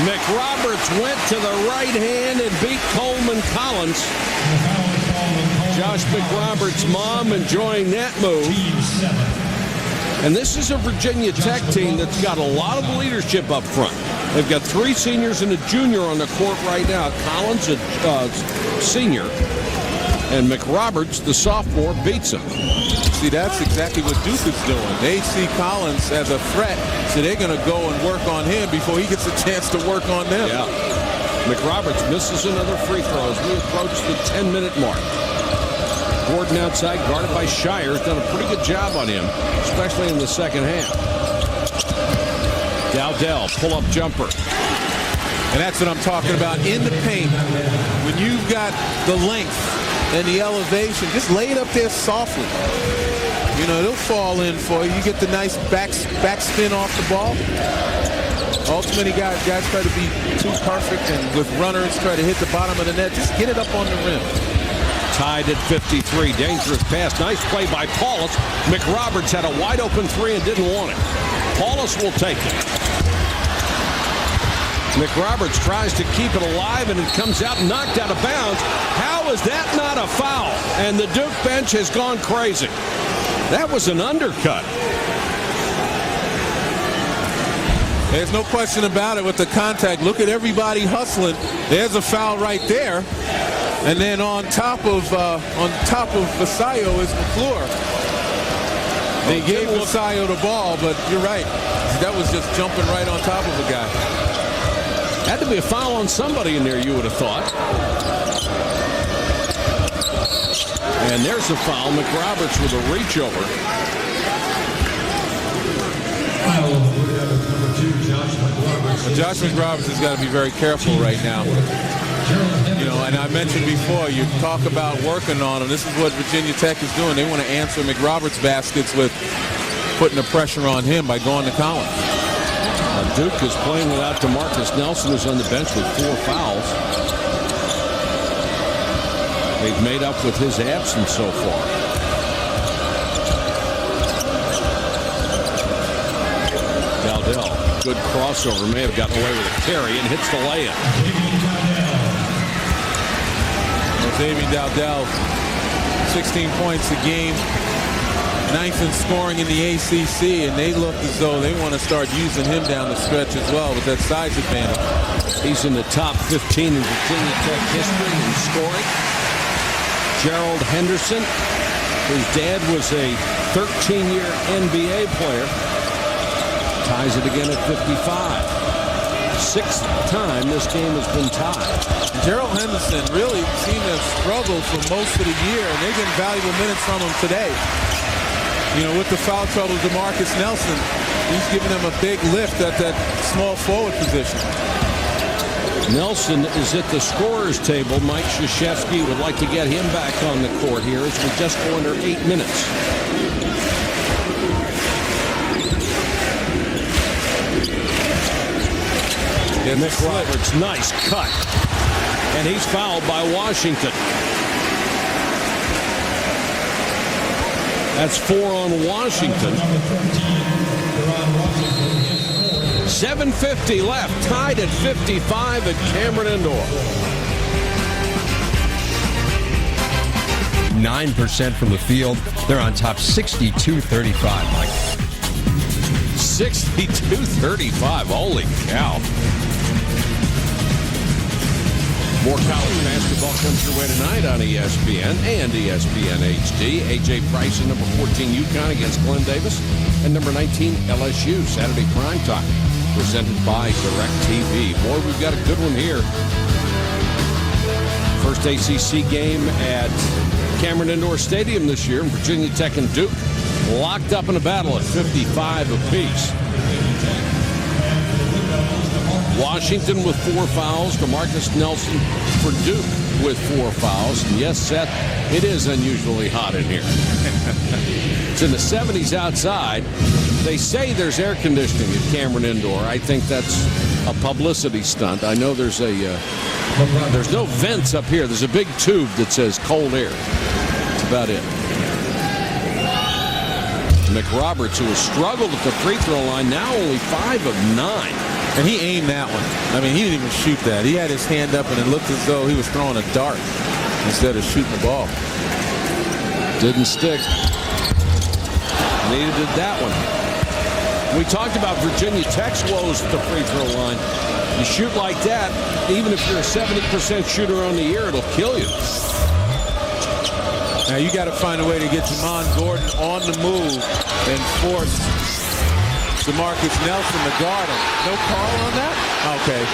McRoberts went to the right hand and beat Coleman Collins. Josh McRoberts' mom enjoying that move. And this is a Virginia Tech team that's got a lot of leadership up front. They've got 3 seniors and a junior on the court right now. Collins, a senior, and McRoberts, the sophomore, beats him. See, that's exactly what Duke is doing. They see Collins as a threat, so they're going to go and work on him before he gets a chance to work on them. Yeah. McRoberts misses another free throw as we approach the 10-minute mark. Gordon outside, guarded by Shire, has done a pretty good job on him, especially in the second half. Dowdell, pull-up jumper. And that's what I'm talking about in the paint. When you've got the length and the elevation, just lay it up there softly. You know, it'll fall in for you. You get the nice backspin off the ball. Ultimately, guys try to be too perfect, and with runners try to hit the bottom of the net. Just get it up on the rim. Tied at 53. Dangerous pass. Nice play by Paulus. McRoberts had a wide open 3 and didn't want it. Paulus will take it. McRoberts tries to keep it alive, and it comes out knocked out of bounds. How is that not a foul? And the Duke bench has gone crazy. That was an undercut. There's no question about it with the contact. Look at everybody hustling. There's a foul right there. And then on top of Vasallo is McClure. They gave Vasallo the ball, but you're right. That was just jumping right on top of a guy. Had to be a foul on somebody in there, you would have thought. And there's a foul. McRoberts with a reach over. Josh McRoberts has got to be very careful right now. You know, and I mentioned before, you talk about working on him. This is what Virginia Tech is doing. They want to answer McRoberts' baskets with putting the pressure on him by going to Collins. Duke is playing without DeMarcus Nelson, who's on the bench with 4 fouls. They've made up with his absence so far. Dowdell, good crossover, may have gotten away with a carry and hits the layup. Xavier Dowdell, 16 points a game, 9th in scoring in the ACC, and they look as though they want to start using him down the stretch as well with that size advantage. He's in the top 15 in Virginia Tech history in scoring. Gerald Henderson, whose dad was a 13-year NBA player, ties it again at 55. 6th time this game has been tied. Gerald Henderson really seemed to struggle for most of the year, and they're getting valuable minutes from him today. You know, with the foul trouble, DeMarcus Nelson, he's giving them a big lift at that small forward position. Nelson is at the scorer's table. Mike Krzyzewski would like to get him back on the court here as we just go under 8 minutes. McRoberts, nice cut. And he's fouled by Washington. That's 4 on Washington. 7:50 left, tied at 55 at Cameron Indoor. 9% from the field. They're on top 62-35, Mike. 62-35, holy cow. More college basketball comes your way tonight on ESPN and ESPN HD. A.J. Price and number 14 UConn against Glenn Davis. And number 19 LSU, Saturday primetime. Presented by DirecTV. Boy, we've got a good one here. First ACC game at Cameron Indoor Stadium this year. Virginia Tech and Duke locked up in a battle at 55 apiece. Washington with 4 fouls. DeMarcus Nelson for Duke with 4 fouls. And yes, Seth, it is unusually hot in here. It's in the 70s outside. They say there's air conditioning at Cameron Indoor. I think that's a publicity stunt. I know there's no vents up here. There's a big tube that says cold air. That's about it. McRoberts, who has struggled at the free throw line, now only 5 of 9. And he aimed that one. I mean, he didn't even shoot that. He had his hand up and it looked as though he was throwing a dart instead of shooting the ball. Didn't stick. Neither did that one. We talked about Virginia Tech's woes at the free throw line. You shoot like that, even if you're a 70% shooter on the year, it'll kill you. Now you got to find a way to get Jamon Gordon on the move and force DeMarcus Nelson to guard him. No call on that? Okay.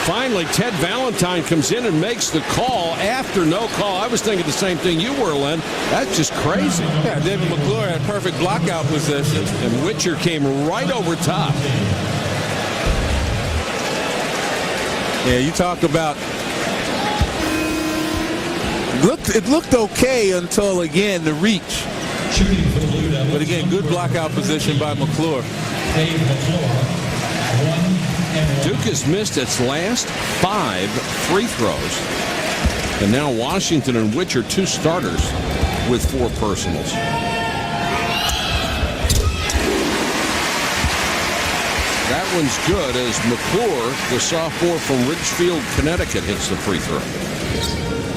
Finally, Ted Valentine comes in and makes the call after no call. I was thinking the same thing you were, Len. That's just crazy. Yeah, David McClure had perfect blockout position. And Witcher came right over top. Yeah, you talk about... It looked okay until, again, the reach. But again, good blockout position by McClure. Duke has missed its last 5 free throws. And now Washington and Witcher, 2 starters with 4 personals. That one's good as McClure, the sophomore from Ridgefield, Connecticut, hits the free throw.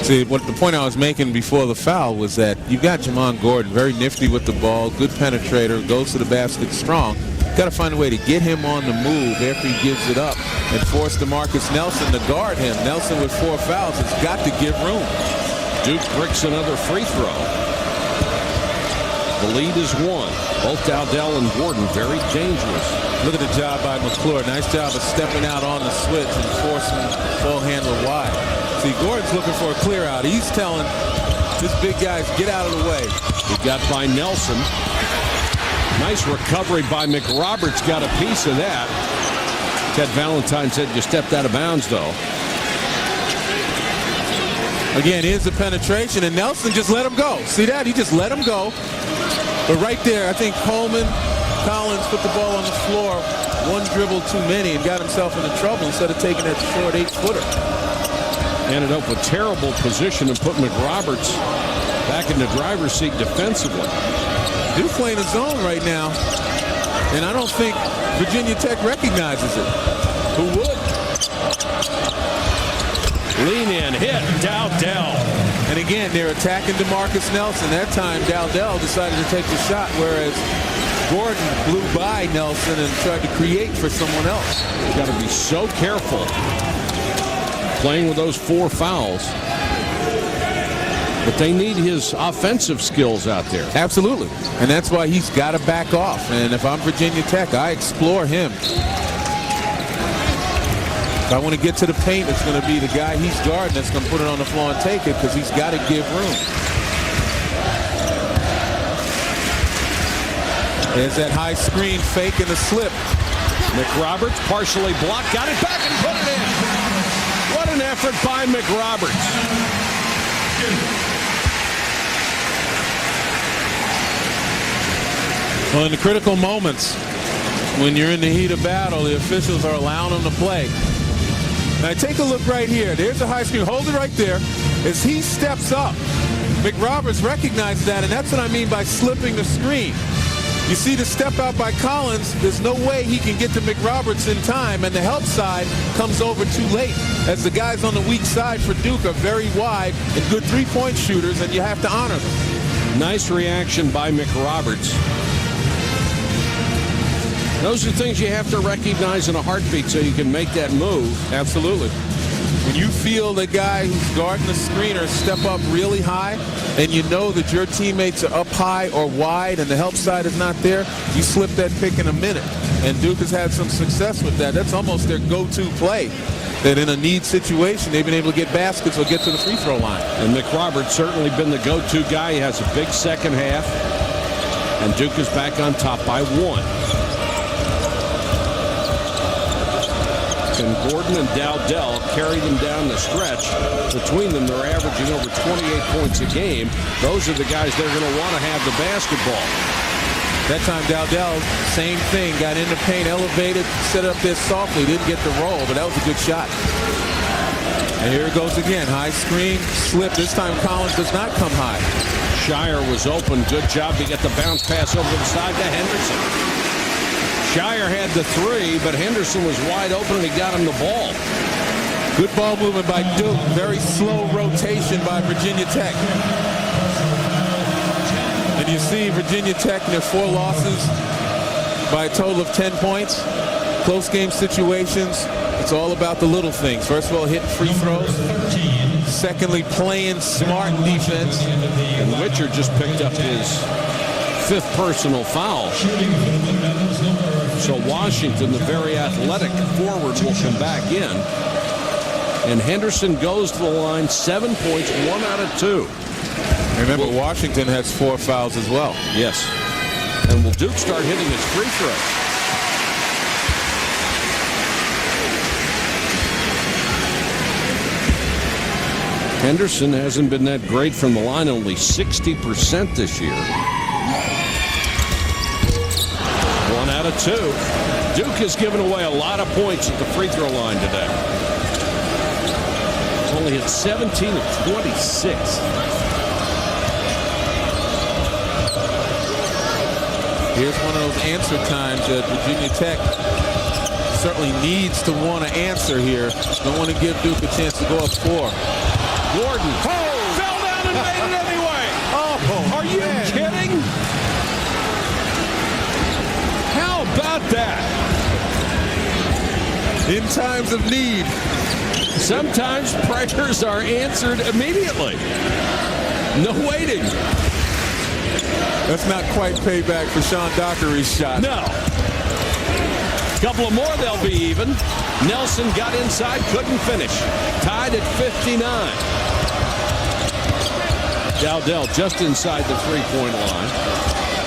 See, the point I was making before the foul was that you've got Jamon Gordon, very nifty with the ball, good penetrator, goes to the basket strong. Got to find a way to get him on the move after he gives it up and force DeMarcus Nelson to guard him. Nelson with 4 fouls has got to give room. Duke bricks another free throw. The lead is 1. Both Dowdell and Gordon very dangerous. Look at the job by McClure. Nice job of stepping out on the switch and forcing ball handler wide. See, Gordon's looking for a clear out. He's telling this big guys, get out of the way. He got by Nelson. Nice recovery by McRoberts. Got a piece of that. Ted Valentine said you stepped out of bounds, though. Again, here's the penetration, and Nelson just let him go. See that? He just let him go. But right there, I think Collins put the ball on the floor. 1 dribble too many and got himself into trouble instead of taking that short 8-footer. Ended up with terrible position and put McRoberts back in the driver's seat defensively. Duke playing his zone right now, and I don't think Virginia Tech recognizes it. Who would? Lean in, hit, Dowdell. And again, they're attacking DeMarcus Nelson. That time, Dowdell decided to take the shot, whereas Gordon blew by Nelson and tried to create for someone else. You've got to be so careful playing with those 4 fouls. But they need his offensive skills out there. Absolutely. And that's why he's got to back off. And if I'm Virginia Tech, I explore him. If I want to get to the paint, it's going to be the guy he's guarding that's going to put it on the floor and take it because he's got to give room. There's that high screen fake and the slip. McRoberts partially blocked, got it back and put it in. What an effort by McRoberts. Well, in the critical moments, when you're in the heat of battle, the officials are allowing them to play. Now take a look right here. There's a high screen. Hold it right there. As he steps up, McRoberts recognizes that, and that's what I mean by slipping the screen. You see the step out by Collins. There's no way he can get to McRoberts in time, and the help side comes over too late, as the guys on the weak side for Duke are very wide and good three-point shooters, and you have to honor them. Nice reaction by McRoberts. Those are things you have to recognize in a heartbeat so you can make that move. Absolutely. When you feel the guy who's guarding the screener step up really high and you know that your teammates are up high or wide and the help side is not there, you slip that pick in a minute. And Duke has had some success with that. That's almost their go-to play. That in a need situation, they've been able to get baskets or get to the free throw line. And McRoberts certainly been the go-to guy. He has a big second half. And Duke is back on top by 1. Can Gordon and Dowdell carry them down the stretch? Between them, they're averaging over 28 points a game. Those are the guys they're going to want to have the basketball. That time Dowdell, same thing, got in the paint, elevated, set up there softly, didn't get the roll, but that was a good shot. And here it goes again, high screen, slip. This time Collins does not come high. Shire was open. Good job to get the bounce pass over to the side to Henderson. Shire had the three, but Henderson was wide open and he got him the ball. Good ball movement by Duke. Very slow rotation by Virginia Tech. And you see Virginia Tech in their 4 losses by a total of 10 points. Close game situations. It's all about the little things. First of all, hitting free throws. Secondly, playing smart defense. And Witcher just picked up his 5th personal foul. So Washington, the very athletic forward, will come back in. And Henderson goes to the line, 7 points, 1 out of 2. Remember, Washington has 4 fouls as well. Yes. And will Duke start hitting his free throws? Henderson hasn't been that great from the line, only 60% this year. 1 out of 2. Duke has given away a lot of points at the free throw line today. Only hit 17 of 26. Here's one of those answer times that Virginia Tech certainly needs to want to answer here. Don't want to give Duke a chance to go up 4. Gordon fell down and made it anyway. Are you kidding? How about that? In times of need. Sometimes prayers are answered immediately. No waiting. That's not quite payback for Sean Dockery's shot. No. Couple of more, they'll be even. Nelson got inside, couldn't finish. Tied at 59. Dowdell just inside the three-point line.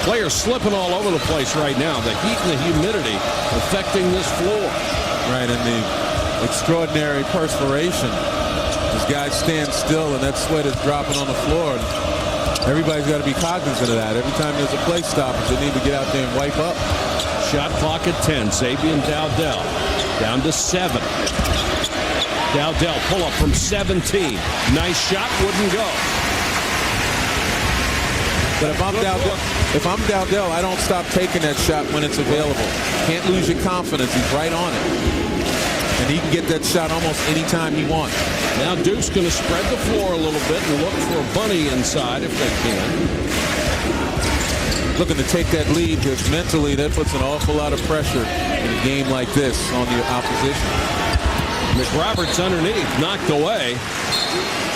Players slipping all over the place right now. The heat and the humidity affecting this floor. Right, and the extraordinary perspiration. These guys stand still, and that sweat is dropping on the floor. And everybody's got to be cognizant of that. Every time there's a play stoppage, they need to get out there and wipe up. Shot clock at 10. Sabian Dowdell down to 7. Dowdell pull up from 17. Nice shot, wouldn't go. But if I'm Dowdell, I don't stop taking that shot when it's available. Can't lose your confidence. He's right on it. And he can get that shot almost any time he wants. Now Duke's going to spread the floor a little bit and look for a bunny inside if they can. Looking to take that lead because mentally that puts an awful lot of pressure in a game like this on the opposition. McRoberts underneath, knocked away.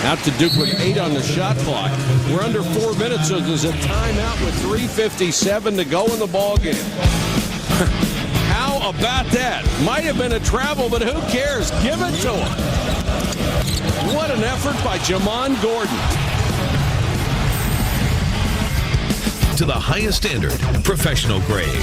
Out to Duke with 8 on the shot clock. We're under 4 minutes, so there's a timeout with 3:57 to go in the ball game. How about that? Might have been a travel, but who cares? Give it to him. What an effort by Jamon Gordon. To the highest standard, professional grade.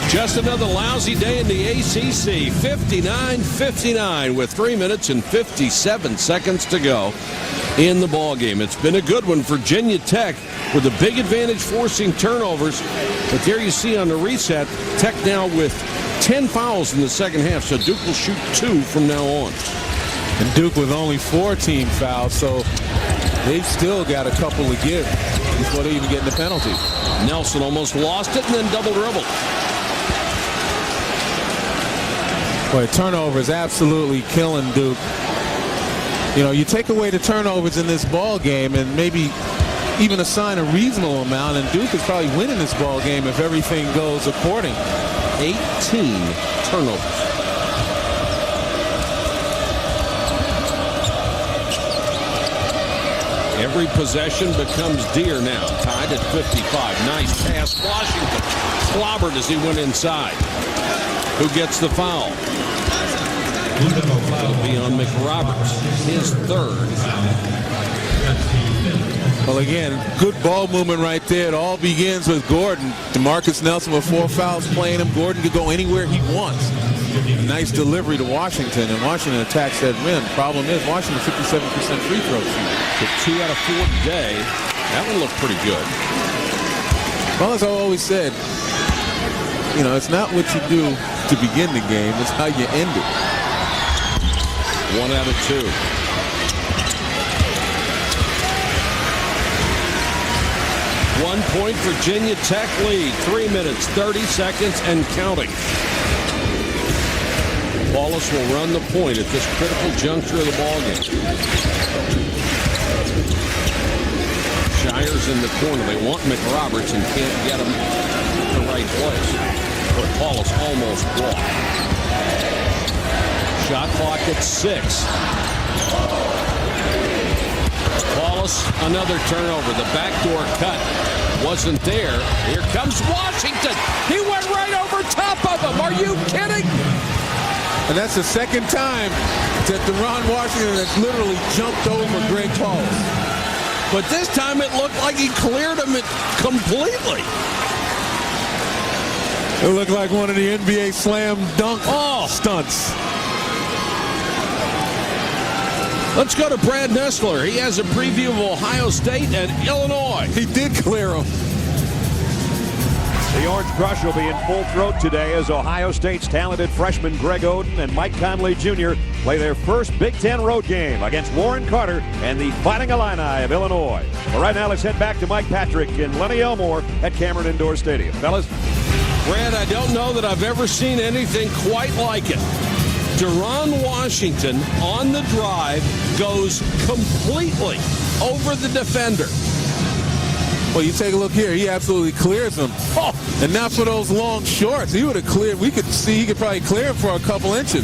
Just another lousy day in the ACC. 59-59 with 3 minutes and 57 seconds to go in the ballgame. It's been a good one. Virginia Tech with a big advantage forcing turnovers. But there you see on the reset, Tech now with 10 fouls in the second half. So Duke will shoot 2 from now on. And Duke with only 4 team fouls, so they've still got a couple to give before they even get in the penalty. Nelson almost lost it and then double dribbled. Boy, turnover is absolutely killing Duke. You know, you take away the turnovers in this ball game and maybe even assign a reasonable amount, and Duke is probably winning this ball game if everything goes according. 18 turnovers. Every possession becomes dear now. Tied at 55. Nice pass. Washington clobbered as he went inside. Who gets the foul? It'll be on McRoberts, his 3rd. Well, again, good ball movement right there. It all begins with Gordon. DeMarcus Nelson with 4 fouls playing him. Gordon could go anywhere he wants. Nice delivery to Washington, and Washington attacks that rim. Problem is, Washington 57% free throw shooting. 2 out of 4 today. That one looked pretty good. Well, as I always said, you know, it's not what you do to begin the game, it's how you end it. 1 out of 2. One-point Virginia Tech lead. 3 minutes, 30 seconds, and counting. Wallace will run the point at this critical juncture of the ballgame. Shire's in the corner. They want McRoberts and can't get him in the right place. But Wallace almost blocked. Shot clock at 6. Wallace, another turnover. The backdoor cut wasn't there. Here comes Washington. He went right over top of him. Are you kidding? And that's the second time that Deron Washington has literally jumped over Greg Paulus. But this time it looked like he cleared him completely. It looked like one of the NBA slam dunk stunts. Let's go to Brad Nessler. He has a preview of Ohio State and Illinois. He did clear him. The Orange Crush will be in full throat today as Ohio State's talented freshmen Greg Oden and Mike Conley Jr. play their first Big Ten road game against Warren Carter and the Fighting Illini of Illinois. But right now, let's head back to Mike Patrick in Lenny Elmore at Cameron Indoor Stadium. Fellas? Brad, I don't know that I've ever seen anything quite like it. Deron Washington on the drive goes completely over the defender. Well, you take a look here. He absolutely clears him. Oh, and not for those long shorts. He would have cleared. We could see he could probably clear him for a couple inches.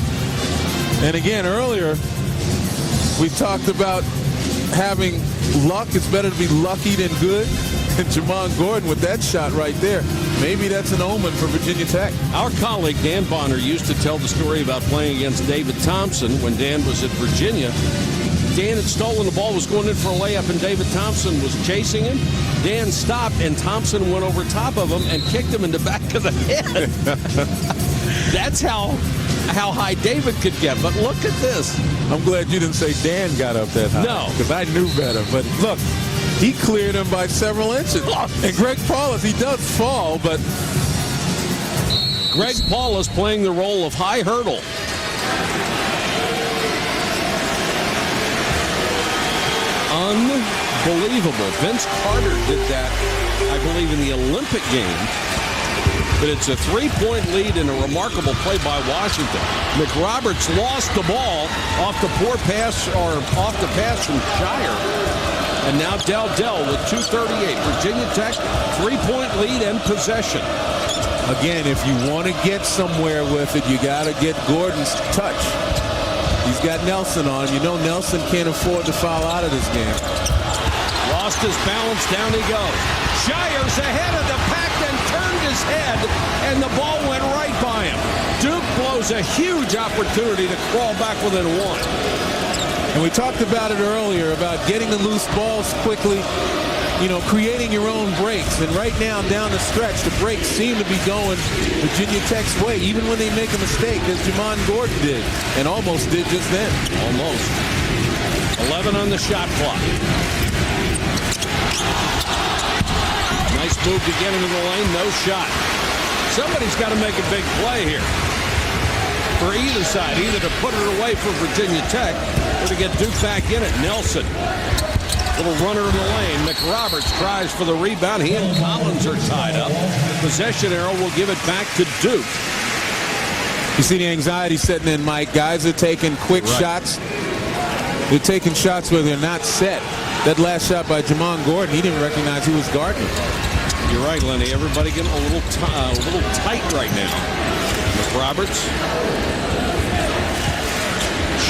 And again, earlier, we talked about having luck. It's better to be lucky than good. And Jamon Gordon with that shot right there. Maybe that's an omen for Virginia Tech. Our colleague Dan Bonner used to tell the story about playing against David Thompson when Dan was at Virginia. Dan had stolen the ball, was going in for a layup, and David Thompson was chasing him. Dan stopped, and Thompson went over top of him and kicked him in the back of the head. That's how high David could get. But look at this. I'm glad you didn't say Dan got up that high. No. Because I knew better. But look, he cleared him by several inches. And Greg Paulus, he does fall, but... Greg Paulus playing the role of high hurdle. Unbelievable. Vince Carter did that, I believe, in the Olympic Games. But it's a 3-point lead and a remarkable play by Washington. McRoberts lost the ball off the poor pass, or off the pass from Shire. And now Dell with 2:38. Virginia Tech, 3-point lead and possession. Again, if you want to get somewhere with it, you got to get Gordon's touch. He's got Nelson on. You know Nelson can't afford to foul out of this game. Lost his balance. Down he goes. Shire's ahead of the pack, then turned his head, and the ball went right by him. Duke blows a huge opportunity to crawl back within 1. And we talked about it earlier, about getting the loose balls quickly, you know, creating your own breaks. And right now, down the stretch, the breaks seem to be going Virginia Tech's way, even when they make a mistake, as Jamon Gordon did, and almost did just then. Almost. 11 on the shot clock. Nice move to get into the lane, no shot. Somebody's got to make a big play here for either side, either to put it away for Virginia Tech or to get Duke back in it. Nelson. Little runner in the lane. McRoberts tries for the rebound. He and Collins are tied up. Possession arrow will give it back to Duke. You see the anxiety setting in, Mike. Guys are taking quick shots. They're taking shots where they're not set. That last shot by Jamon Gordon, he didn't recognize who was guarding him. You're right, Lenny. Everybody getting a little tight right now. McRoberts.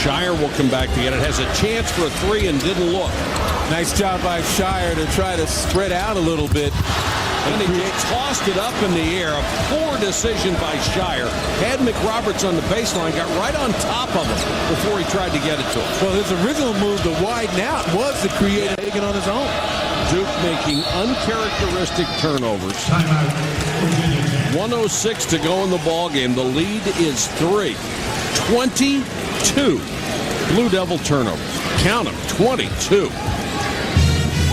Shire will come back to get it. Has a chance for a 3 and didn't look. Nice job by Shire to try to spread out a little bit. And he tossed it up in the air. A poor decision by Shire. Had McRoberts on the baseline, got right on top of him before he tried to get it to him. Well, his original move to widen out was to create a Hagan on his own. Duke making uncharacteristic turnovers. 1:06 to go in the ball game. The lead is 3. 22 Blue Devil turnovers. Count them, 22.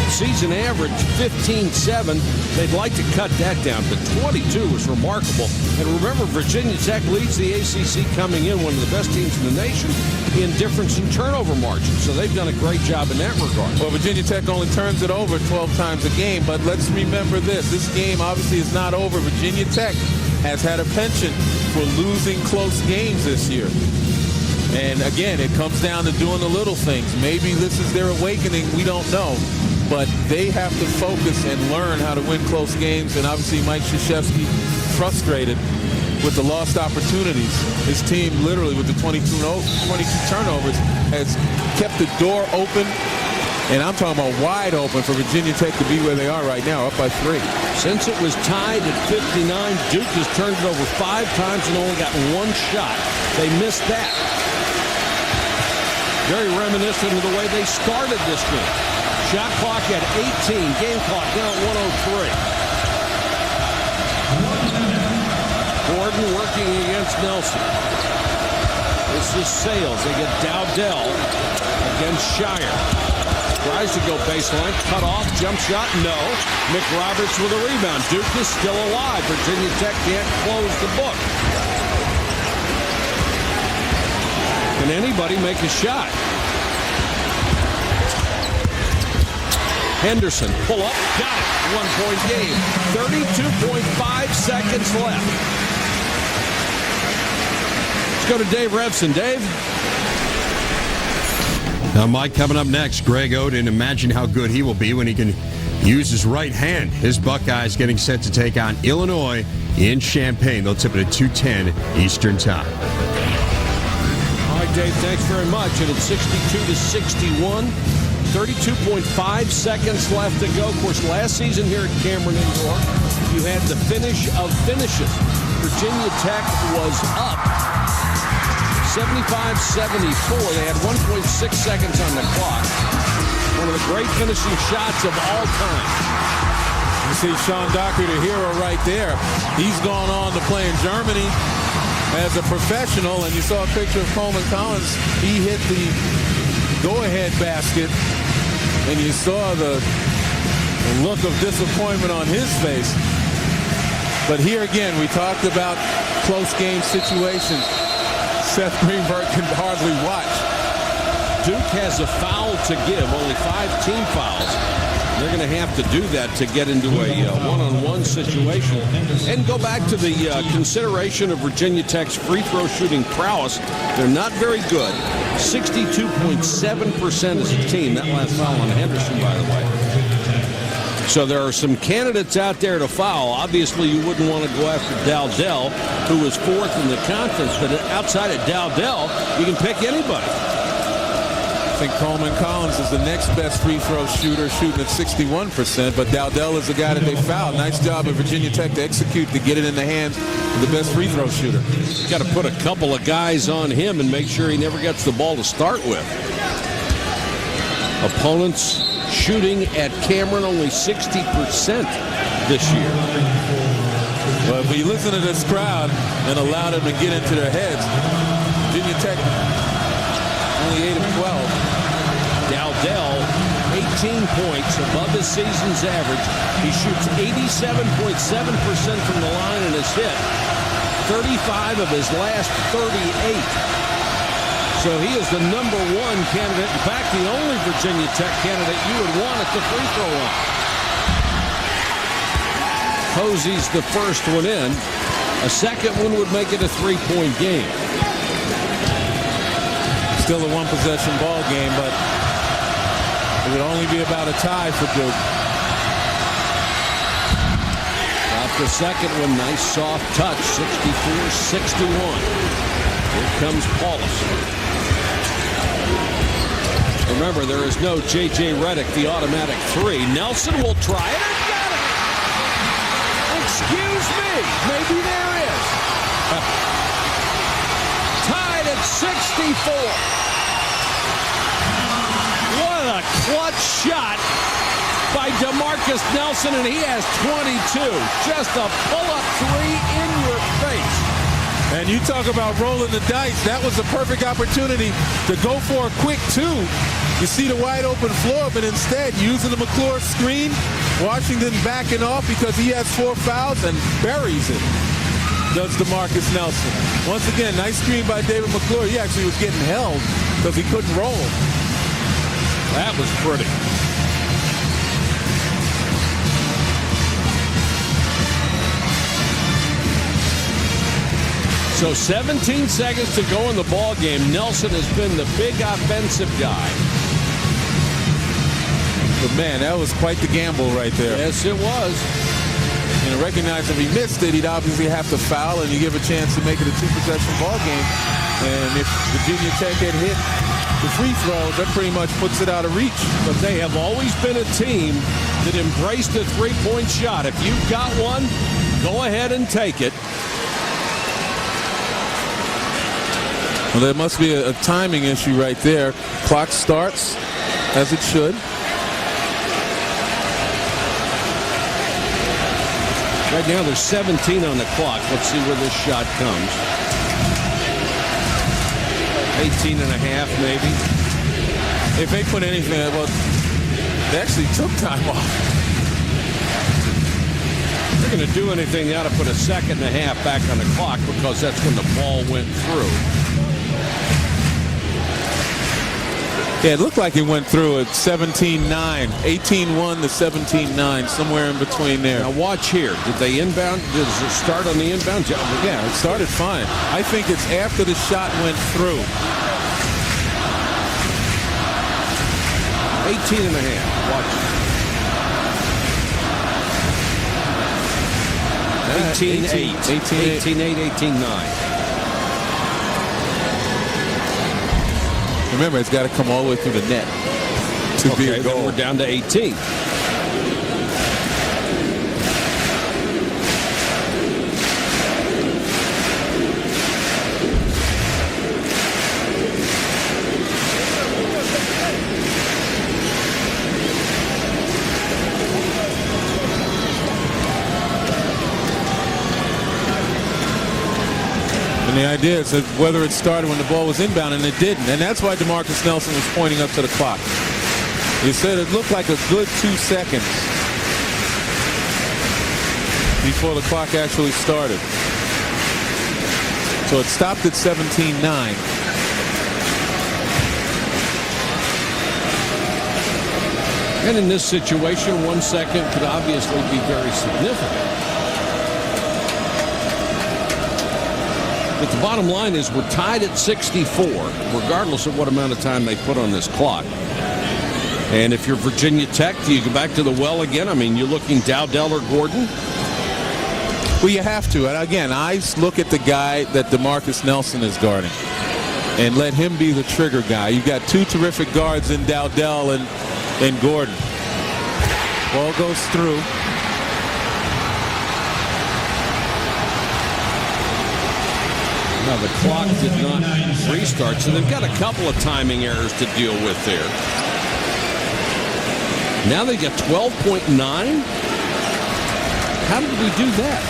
Season average 15-7. They'd like to cut that down, but 22 is remarkable. And remember, Virginia Tech leads the ACC coming in, one of the best teams in the nation, in difference in turnover margin. So they've done a great job in that regard. Well, Virginia Tech only turns it over 12 times a game, but let's remember this. This game obviously is not over. Virginia Tech has had a penchant for losing close games this year. And again, it comes down to doing the little things. Maybe this is their awakening. We don't know. But they have to focus and learn how to win close games. And obviously, Mike Krzyzewski frustrated with the lost opportunities. His team, literally, with the 22 turnovers, has kept the door open. And I'm talking about wide open for Virginia Tech to be where they are right now, up by 3. Since it was tied at 59, Duke has turned it over 5 times and only gotten 1 shot. They missed that. Very reminiscent of the way they started this game. Shot clock at 18. Game clock now at 1:03. Gordon working against Nelson. This is Sales. They get Dowdell against Shire. Tries to go baseline. Cut off. Jump shot. No. McRoberts with a rebound. Duke is still alive. Virginia Tech can't close the book. Can anybody make a shot? Henderson, pull up, got it. 1-point game. 32.5 seconds left. Let's go to Dave Revson. Dave? Now, Mike, coming up next, Greg Oden. Imagine how good he will be when he can use his right hand. His Buckeyes getting set to take on Illinois in Champaign. They'll tip it at 2:10 Eastern Time. All right, Dave, thanks very much. And it's 62-61. 32.5 seconds left to go. Of course, last season here at Cameron Indoor, you had the finish of finishes. Virginia Tech was up 75-74. They had 1.6 seconds on the clock. One of the great finishing shots of all time. You see Sean Docker, the hero right there. He's gone on to play in Germany as a professional, and you saw a picture of Coleman Collins. He hit the go-ahead basket, and you saw the look of disappointment on his face. But here again, we talked about close game situations. Seth Greenberg can hardly watch. Duke has a foul to give, only 5 team fouls. They're going to have to do that to get into a one-on-one situation. And go back to the consideration of Virginia Tech's free throw shooting prowess. They're not very good. 62.7% as a team. That last foul on Henderson, by the way. So there are some candidates out there to foul. Obviously, you wouldn't want to go after Dowdell, who was 4th in the conference. But outside of Dowdell, you can pick anybody. I think Coleman Collins is the next best free throw shooter, shooting at 61%, but Dowdell is the guy that they fouled. Nice job of Virginia Tech to execute to get it in the hands of the best free throw shooter. Got to put a couple of guys on him and make sure he never gets the ball to start with. Opponents shooting at Cameron only 60% this year. Well, if we listen to this crowd and allow them to get into their heads, Virginia Tech only 8 of 12. Dowdell, 18 points above his season's average. He shoots 87.7% from the line and has hit 35 of his last 38. So he is the number 1 candidate. In fact, the only Virginia Tech candidate you would want at the free throw line. Posey's the first one in. A second one would make it a 3-point game. Still a 1-possession ball game, but it would only be about a tie for Duke. Off the second one, nice soft touch, 64-61. Here comes Paulus. Remember, there is no J.J. Redick, the automatic 3. Nelson will try it and got it. Excuse me, maybe there is. Tied at 64. What a clutch shot by DeMarcus Nelson, and he has 22. Just a pull-up three in your face. And you talk about rolling the dice. That was a perfect opportunity to go for a quick two. You see the wide open floor, but instead, using the McClure screen, Washington backing off because he has 4 fouls and buries it. Does DeMarcus Nelson. Once again, nice screen by David McClure. He actually was getting held because he couldn't roll. That was pretty. So 17 seconds to go in the ball game. Nelson has been the big offensive guy. But man, that was quite the gamble right there. Yes, it was. And recognize if he missed it, he'd obviously have to foul, and you give a chance to make it a 2-possession ball game. And if Virginia Tech had hit the free throws, that pretty much puts it out of reach. But they have always been a team that embraced the three-point shot. If you've got one, go ahead and take it. Well, there must be a timing issue right there. Clock starts as it should. Right now there's 17 on the clock. Let's see where this shot comes. 18 and a half maybe. If they put anything, well, they actually took time off. If they're going to do anything, they ought to put a second and a half back on the clock because that's when the ball went through. Yeah, it looked like it went through at 17-9, 18-1 to 17-9, somewhere in between there. Now watch here. Did they inbound? Does it start on the inbound? Yeah, it started fine. I think it's after the shot went through. 18 and a half. Watch. 18-8. 18-8, 18-9. Remember, it's got to come all the way through the net to be a goal. Then we're down to 18. And the idea is that whether it started when the ball was inbound, and it didn't. And that's why DeMarcus Nelson was pointing up to the clock. He said it looked like a good 2 seconds before the clock actually started. So it stopped at 17-9. And in this situation, 1 second could obviously be very significant. But the bottom line is we're tied at 64, regardless of what amount of time they put on this clock. And if you're Virginia Tech, do you go back to the well again? I mean, you're looking Dowdell or Gordon? Well, you have to. And again, I look at the guy that DeMarcus Nelson is guarding and let him be the trigger guy. You've got two terrific guards in Dowdell and Gordon. Ball goes through. Now the clock did not restart, so they've got a couple of timing errors to deal with there. Now they get 12.9. How did we do that?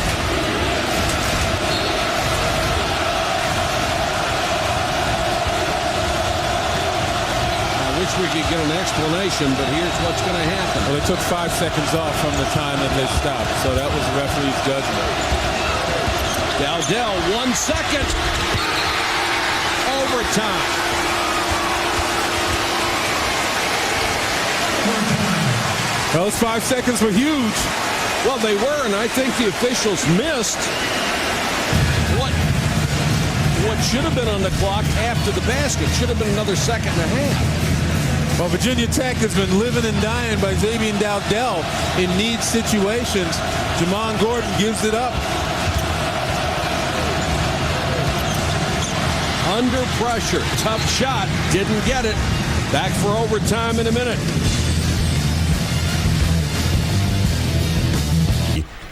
I wish we could get an explanation, but here's what's going to happen. Well, they took 5 seconds off from the time that they stopped, so that was the referee's judgment. Dowdell, 1 second. Overtime. Those 5 seconds were huge. Well, they were, and I think the officials missed what should have been on the clock after the basket. Should have been another second and a half. Well, Virginia Tech has been living and dying by Xavier Dowdell in need situations. Jamon Gordon gives it up. Under pressure, tough shot, didn't get it. Back for overtime in a minute.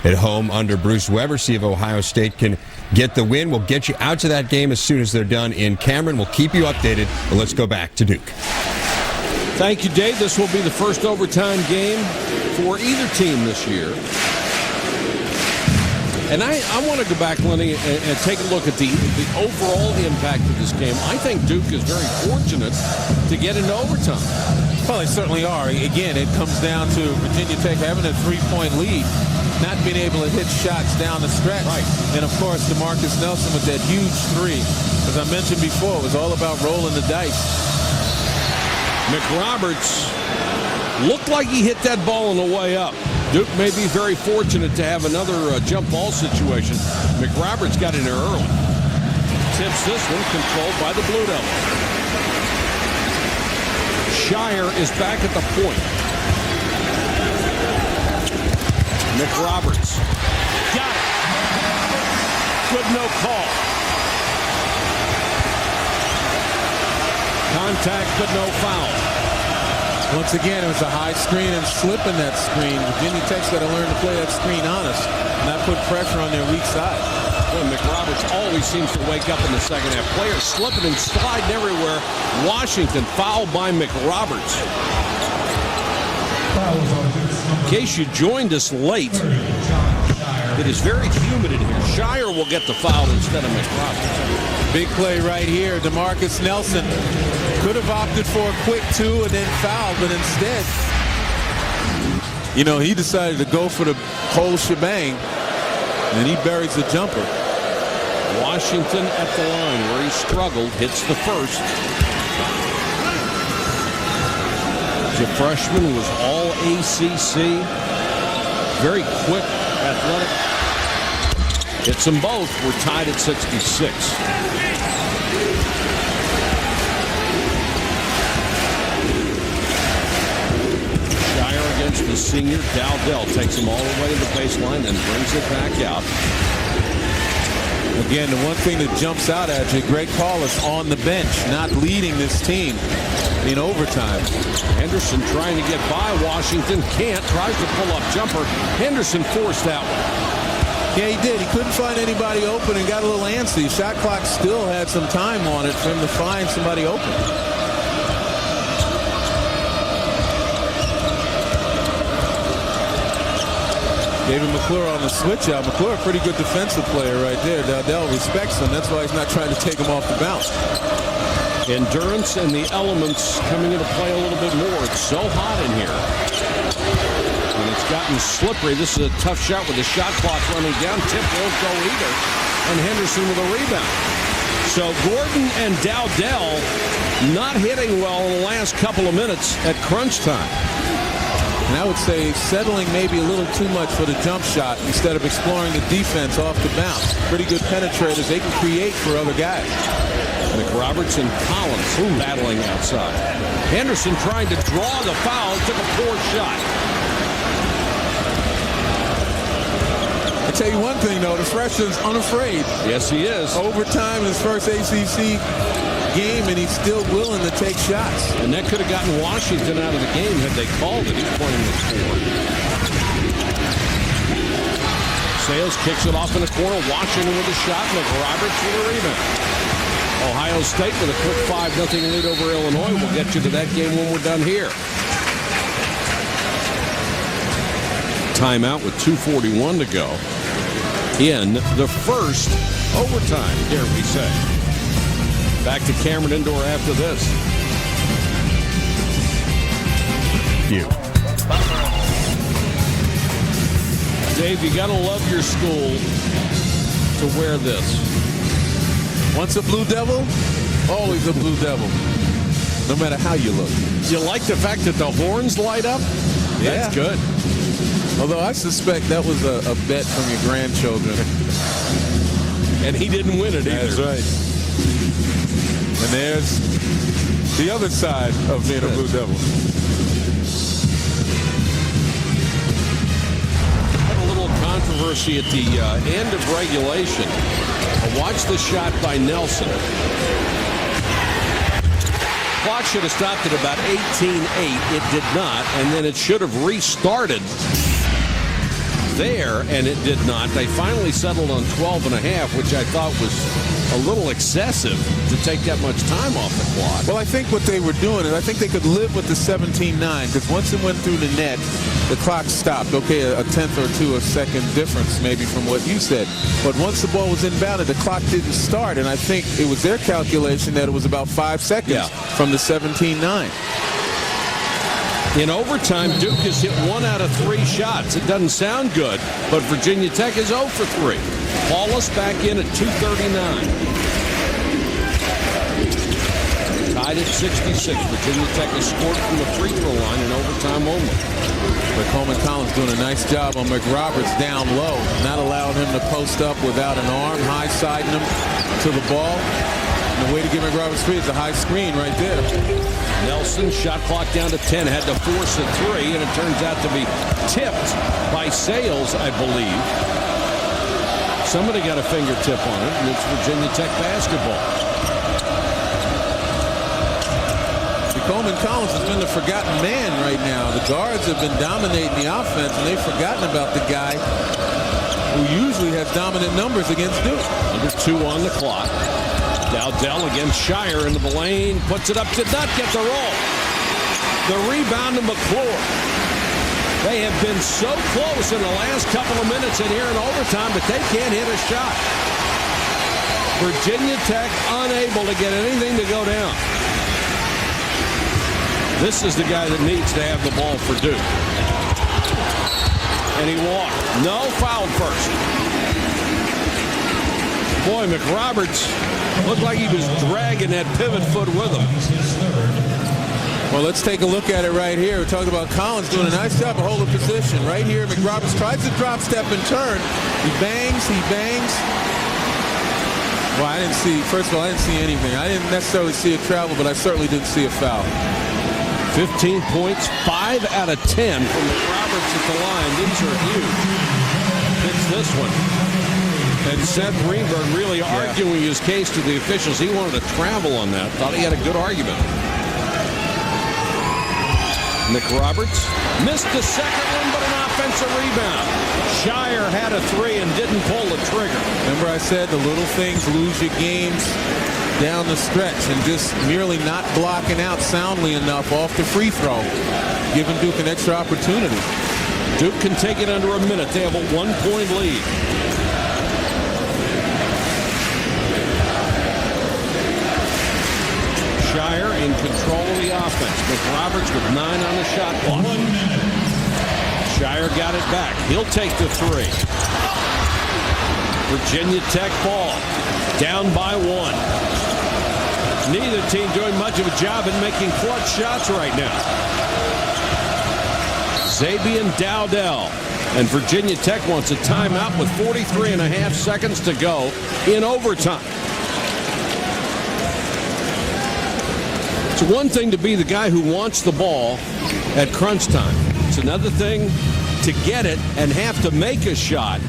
At home under Bruce Weber, see if Ohio State can get the win. We'll get you out to that game as soon as they're done in Cameron. We'll keep you updated, but let's go back to Duke. Thank you, Dave. This will be the first overtime game for either team this year. And I want to go back, Lenny, and take a look at the overall impact of this game. I think Duke is very fortunate to get into overtime. Well, they certainly are. Again, it comes down to Virginia Tech having a 3-point lead, not being able to hit shots down the stretch. Right. And, of course, DeMarcus Nelson with that huge three. As I mentioned before, it was all about rolling the dice. McRoberts looked like he hit that ball on the way up. Duke may be very fortunate to have another jump ball situation. McRoberts got in there early. Tips this one, controlled by the Blue Devils. Shire is back at the point. McRoberts. Got it. Good no call. Contact, but no foul. Once again, it was a high screen and slipping that screen. Virginia Tech's got to learn to play that screen honest, not put pressure on their weak side. Well, McRoberts always seems to wake up in the second half. Players slipping and sliding everywhere. Washington fouled by McRoberts. In case you joined us late, it is very humid in here. Shire will get the foul instead of McRoberts. Big play right here. DeMarcus Nelson could have opted for a quick two and then fouled, but instead, he decided to go for the whole shebang, and he buries the jumper. Washington at the line where he struggled, hits the first. The freshman was all ACC. Very quick, athletic. Hits them both. We're tied at 66. Shire against the senior. Dowdell takes him all the way to the baseline and brings it back out. Again, the one thing that jumps out at you, Greg Paulus on the bench, not leading this team in overtime. Henderson trying to get by Washington. Can't. Tries to pull up jumper. Henderson forced that one. Yeah, he did. He couldn't find anybody open and got a little antsy. Shot clock still had some time on it for him to find somebody open. David McClure on the switch out. McClure, a pretty good defensive player right there. Dowdell respects him. That's why he's not trying to take him off the bounce. Endurance and the elements coming into play a little bit more. It's so hot in here. And it's gotten slippery. This is a tough shot with the shot clock running down. Tip won't go either. And Henderson with a rebound. So Gordon and Dowdell not hitting well in the last couple of minutes at crunch time. And I would say settling maybe a little too much for the jump shot instead of exploring the defense off the bounce. Pretty good penetrators. They can create for other guys. McRoberts and Collins battling outside. Henderson trying to draw the foul. Took a poor shot. I tell you one thing, though. The freshman's unafraid. Yes, he is. Overtime, his first ACC game, and he's still willing to take shots. And that could have gotten Washington out of the game had they called it. He's playing the score. Sales kicks it off in the corner. Washington with a shot. McRoberts with a rebound. Ohio State with a quick 5-0 lead over Illinois. We'll get you to that game when we're done here. Timeout with 2:41 to go in the first overtime, dare we say. Back to Cameron Indoor after this. Dave, you gotta love your school to wear this. Once a Blue Devil, always a Blue Devil, no matter how you look. You like the fact that the horns light up? Yeah. That's good. Although I suspect that was a bet from your grandchildren. And he didn't win it either. That's right. And there's the other side of being a Blue Devil. Had a little controversy at the end of regulation. Watch the shot by Nelson. Clock should have stopped at about 18-8. It did not, and then it should have restarted there, and it did not. They finally settled on 12.5, which I thought was a little excessive to take that much time off the clock. Well, I think what they were doing is I think they could live with the 17-9 because once it went through the net, the clock stopped. Okay, a tenth or two a second difference maybe from what you said. But once the ball was inbounded, the clock didn't start. And I think it was their calculation that it was about 5 seconds from the 17-9. In overtime, Duke has hit 1 out of 3 shots. It doesn't sound good, but Virginia Tech is 0 for 3. Paulus back in at 2:39. Tied at 66. Virginia Tech has scored from the free throw line in overtime only. But Coleman Collins doing a nice job on McRoberts down low, not allowing him to post up without an arm, high-siding him to the ball. And the way to get McRoberts free is a high screen right there. Nelson, shot clock down to 10, had to force a 3, and it turns out to be tipped by Sales, I believe. Somebody got a fingertip on it, and it's Virginia Tech basketball. Coleman Collins has been the forgotten man right now. The guards have been dominating the offense, and they've forgotten about the guy who usually has dominant numbers against Duke. Number 2 on the clock. Dowdell against Shire into the lane, puts it up to not get the roll. The rebound to McClure. They have been so close in the last couple of minutes in here in overtime, but they can't hit a shot. Virginia Tech unable to get anything to go down. This is the guy that needs to have the ball for Duke. And he walked. No, fouled first. Boy, McRoberts looked like he was dragging that pivot foot with him. Well, let's take a look at it right here. We're talking about Collins doing a nice job of holding position. Right here, McRoberts tries to drop step and turn. He bangs. Well, I didn't see, first of all, I didn't see anything. I didn't necessarily see a travel, but I certainly didn't see a foul. 15 points, 5 out of 10 from McRoberts at the line. These are huge. It's this one. And Seth Greenberg really arguing his case to the officials. He wanted to travel on that. Thought he had a good argument. McRoberts missed the second one, but an offensive rebound. Shire had a 3 and didn't pull the trigger. Remember I said the little things lose your games down the stretch, and just merely not blocking out soundly enough off the free throw, giving Duke an extra opportunity. Duke can take it under a minute. They have a 1-point lead. Shire in control of the offense. McRoberts with 9 on the shot clock. Shire got it back. He'll take the 3. Virginia Tech ball. Down by 1. Neither team doing much of a job in making clutch shots right now. Zabian Dowdell. And Virginia Tech wants a timeout with 43.5 seconds to go in overtime. It's one thing to be the guy who wants the ball at crunch time. It's another thing to get it and have to make a shot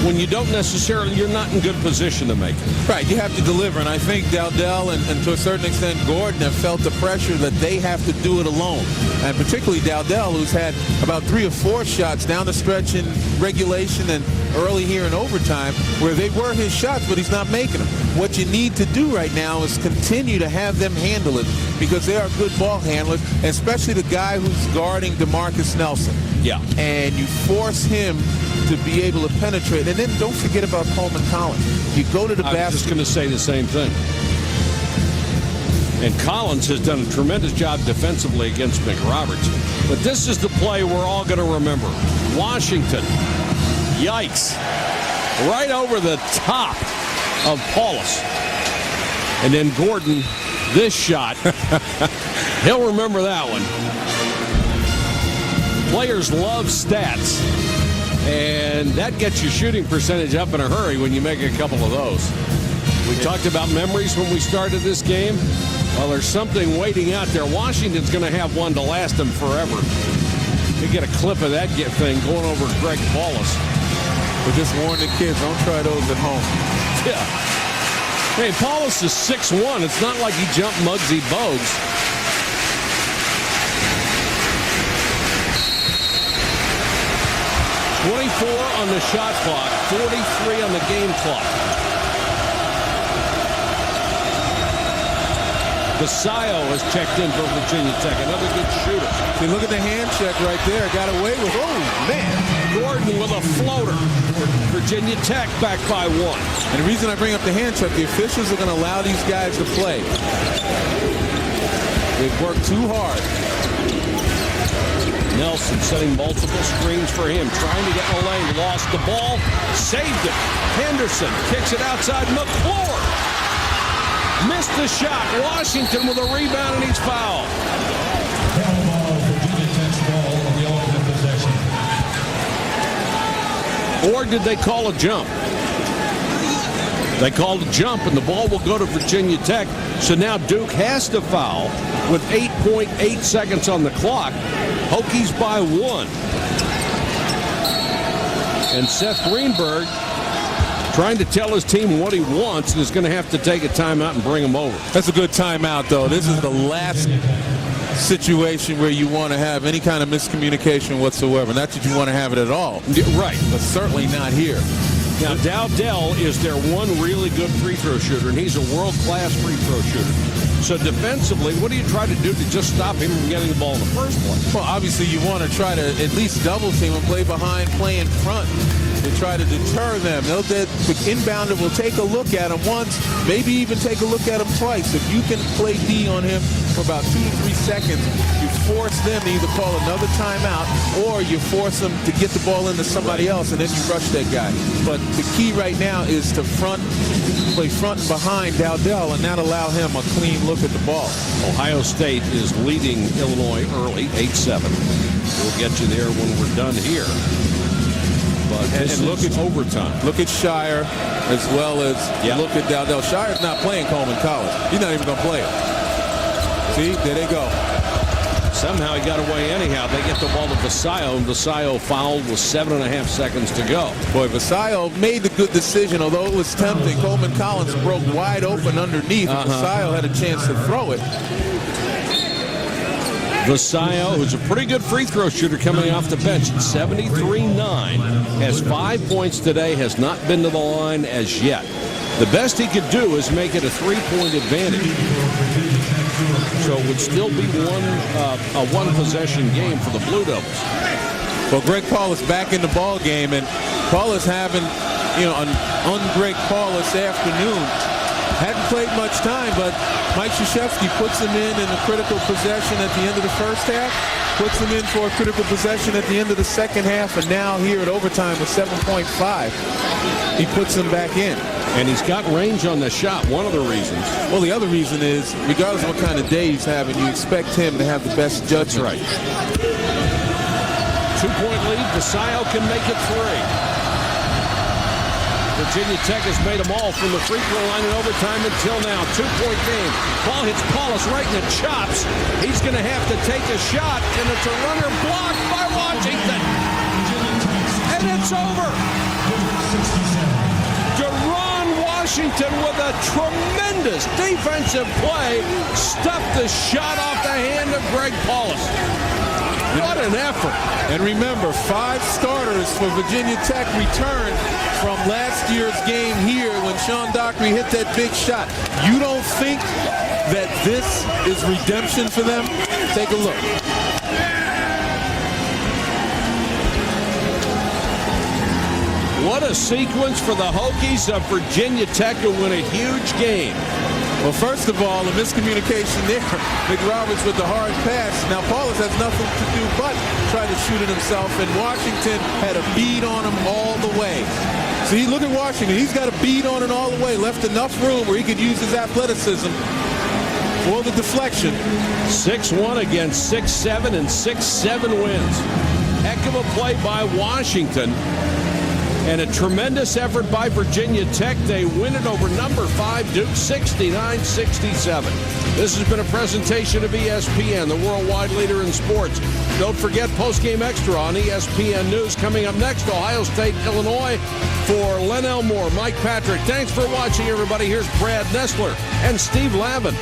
when you don't necessarily, you're not in good position to make it. Right, you have to deliver, and I think Dowdell and to a certain extent Gordon have felt the pressure that they have to do it alone. And particularly Dowdell, who's had about 3 or 4 shots down the stretch in regulation and early here in overtime where they were his shots, but he's not making them. What you need to do right now is continue to have them handle it because they are good ball handlers, especially the guy who's guarding DeMarcus Nelson. Yeah. And you force him to be able to penetrate. And then don't forget about Coleman Collins. You go to the basket. I was just going to say the same thing. And Collins has done a tremendous job defensively against McRoberts. But this is the play we're all going to remember. Washington. Yikes. Right over the top of Paulus. And then Gordon, this shot. He'll remember that one. Players love stats. And that gets your shooting percentage up in a hurry when you make a couple of those. We talked about memories when we started this game. Well, there's something waiting out there. Washington's going to have one to last them forever. You get a clip of that thing going over Greg Paulus. But just warn the kids, don't try those at home. Yeah. Hey, Paulus is 6'1". It's not like he jumped Muggsy Bogues. .24 on the shot clock, 43 on the game clock. Vasallo has checked in for Virginia Tech. Another good shooter. See, look at the hand check right there. Got away with, oh, man. Gordon with a floater. Virginia Tech back by 1. And the reason I bring up the hand check, the officials are going to allow these guys to play. They've worked too hard. Nelson setting multiple screens for him, trying to get in the lane, lost the ball, saved it. Henderson kicks it outside. McClure missed the shot. Washington with a rebound, and he's fouled. Foul ball, Virginia Tech's ball on the offensive possession. Or did they call a jump? They called a jump, and the ball will go to Virginia Tech. So now Duke has to foul with 8.8 seconds on the clock. Hokies by 1. And Seth Greenberg trying to tell his team what he wants and is going to have to take a timeout and bring him over. That's a good timeout, though. This is the last situation where you want to have any kind of miscommunication whatsoever. Not that you want to have it at all. Right. But certainly not here. Now, Dowdell is their one really good free throw shooter, and he's a world-class free throw shooter. So defensively, what do you try to do to just stop him from getting the ball in the first place? Well, obviously you want to try to at least double team and play behind, play in front to try to deter them. They'll the inbounder will take a look at him once, maybe even take a look at him twice. If you can play D on him for about 2 to 3 seconds, you force them to either call another timeout or you force them to get the ball into somebody else, and then you rush that guy. But the key right now is to play front and behind Dowdell and not allow him a clean look at the ball. Ohio State is leading Illinois early, 8-7. We'll get you there when we're done here. But and look at overtime. Look at Shire as well as look at Dowdell. Shire's not playing Coleman College. He's not even going to play it. See, there they go. Somehow he got away anyhow. They get the ball to Vasallo, and Vasallo fouled with 7.5 seconds to go. Boy, Vasallo made the good decision, although it was tempting. Coleman Collins broke wide open underneath, and Vasallo had a chance to throw it. Vasallo, who's a pretty good free throw shooter coming off the bench at 73-9, has 5 points today, has not been to the line as yet. The best he could do is make it a 3-point advantage. So it would still be a one-possession game for the Blue Devils. Well, Greg Paulus back in the ball game, and Paulus having, an un-Greg Paulus afternoon. Hadn't played much time, but Mike Krzyzewski puts him in a critical possession at the end of the first half, puts him in for a critical possession at the end of the second half, and now here at overtime with 7.5, he puts him back in. And he's got range on the shot, one of the reasons. Well, the other reason is, regardless of what kind of day he's having, you expect him to have the best judgment. That's right. 2-point lead, Vasallo can make it 3. Virginia Tech has made them all from the free throw line in overtime until now. 2-point game. Ball hits Paulus right in the chops. He's going to have to take a shot, and it's a runner blocked by Washington. And it's over. Washington with a tremendous defensive play stuffed the shot off the hand of Greg Paulus. What an effort. And remember, 5 starters for Virginia Tech returned from last year's game here when Sean Dockery hit that big shot. You don't think that this is redemption for them? Take a look. What a sequence for the Hokies of Virginia Tech to win a huge game. Well, first of all, the miscommunication there. McRoberts with the hard pass. Now, Paulus has nothing to do but try to shoot it himself, and Washington had a bead on him all the way. See, look at Washington. He's got a bead on it all the way. Left enough room where he could use his athleticism for the deflection. 6-1 against 6-7 and 6-7 wins. Heck of a play by Washington. And a tremendous effort by Virginia Tech. They win it over number 5 Duke 69-67. This has been a presentation of ESPN, the worldwide leader in sports. Don't forget Postgame Extra on ESPN News. Coming up next, Ohio State, Illinois. For Len Elmore, Mike Patrick, thanks for watching, everybody. Here's Brad Nessler and Steve Lavin.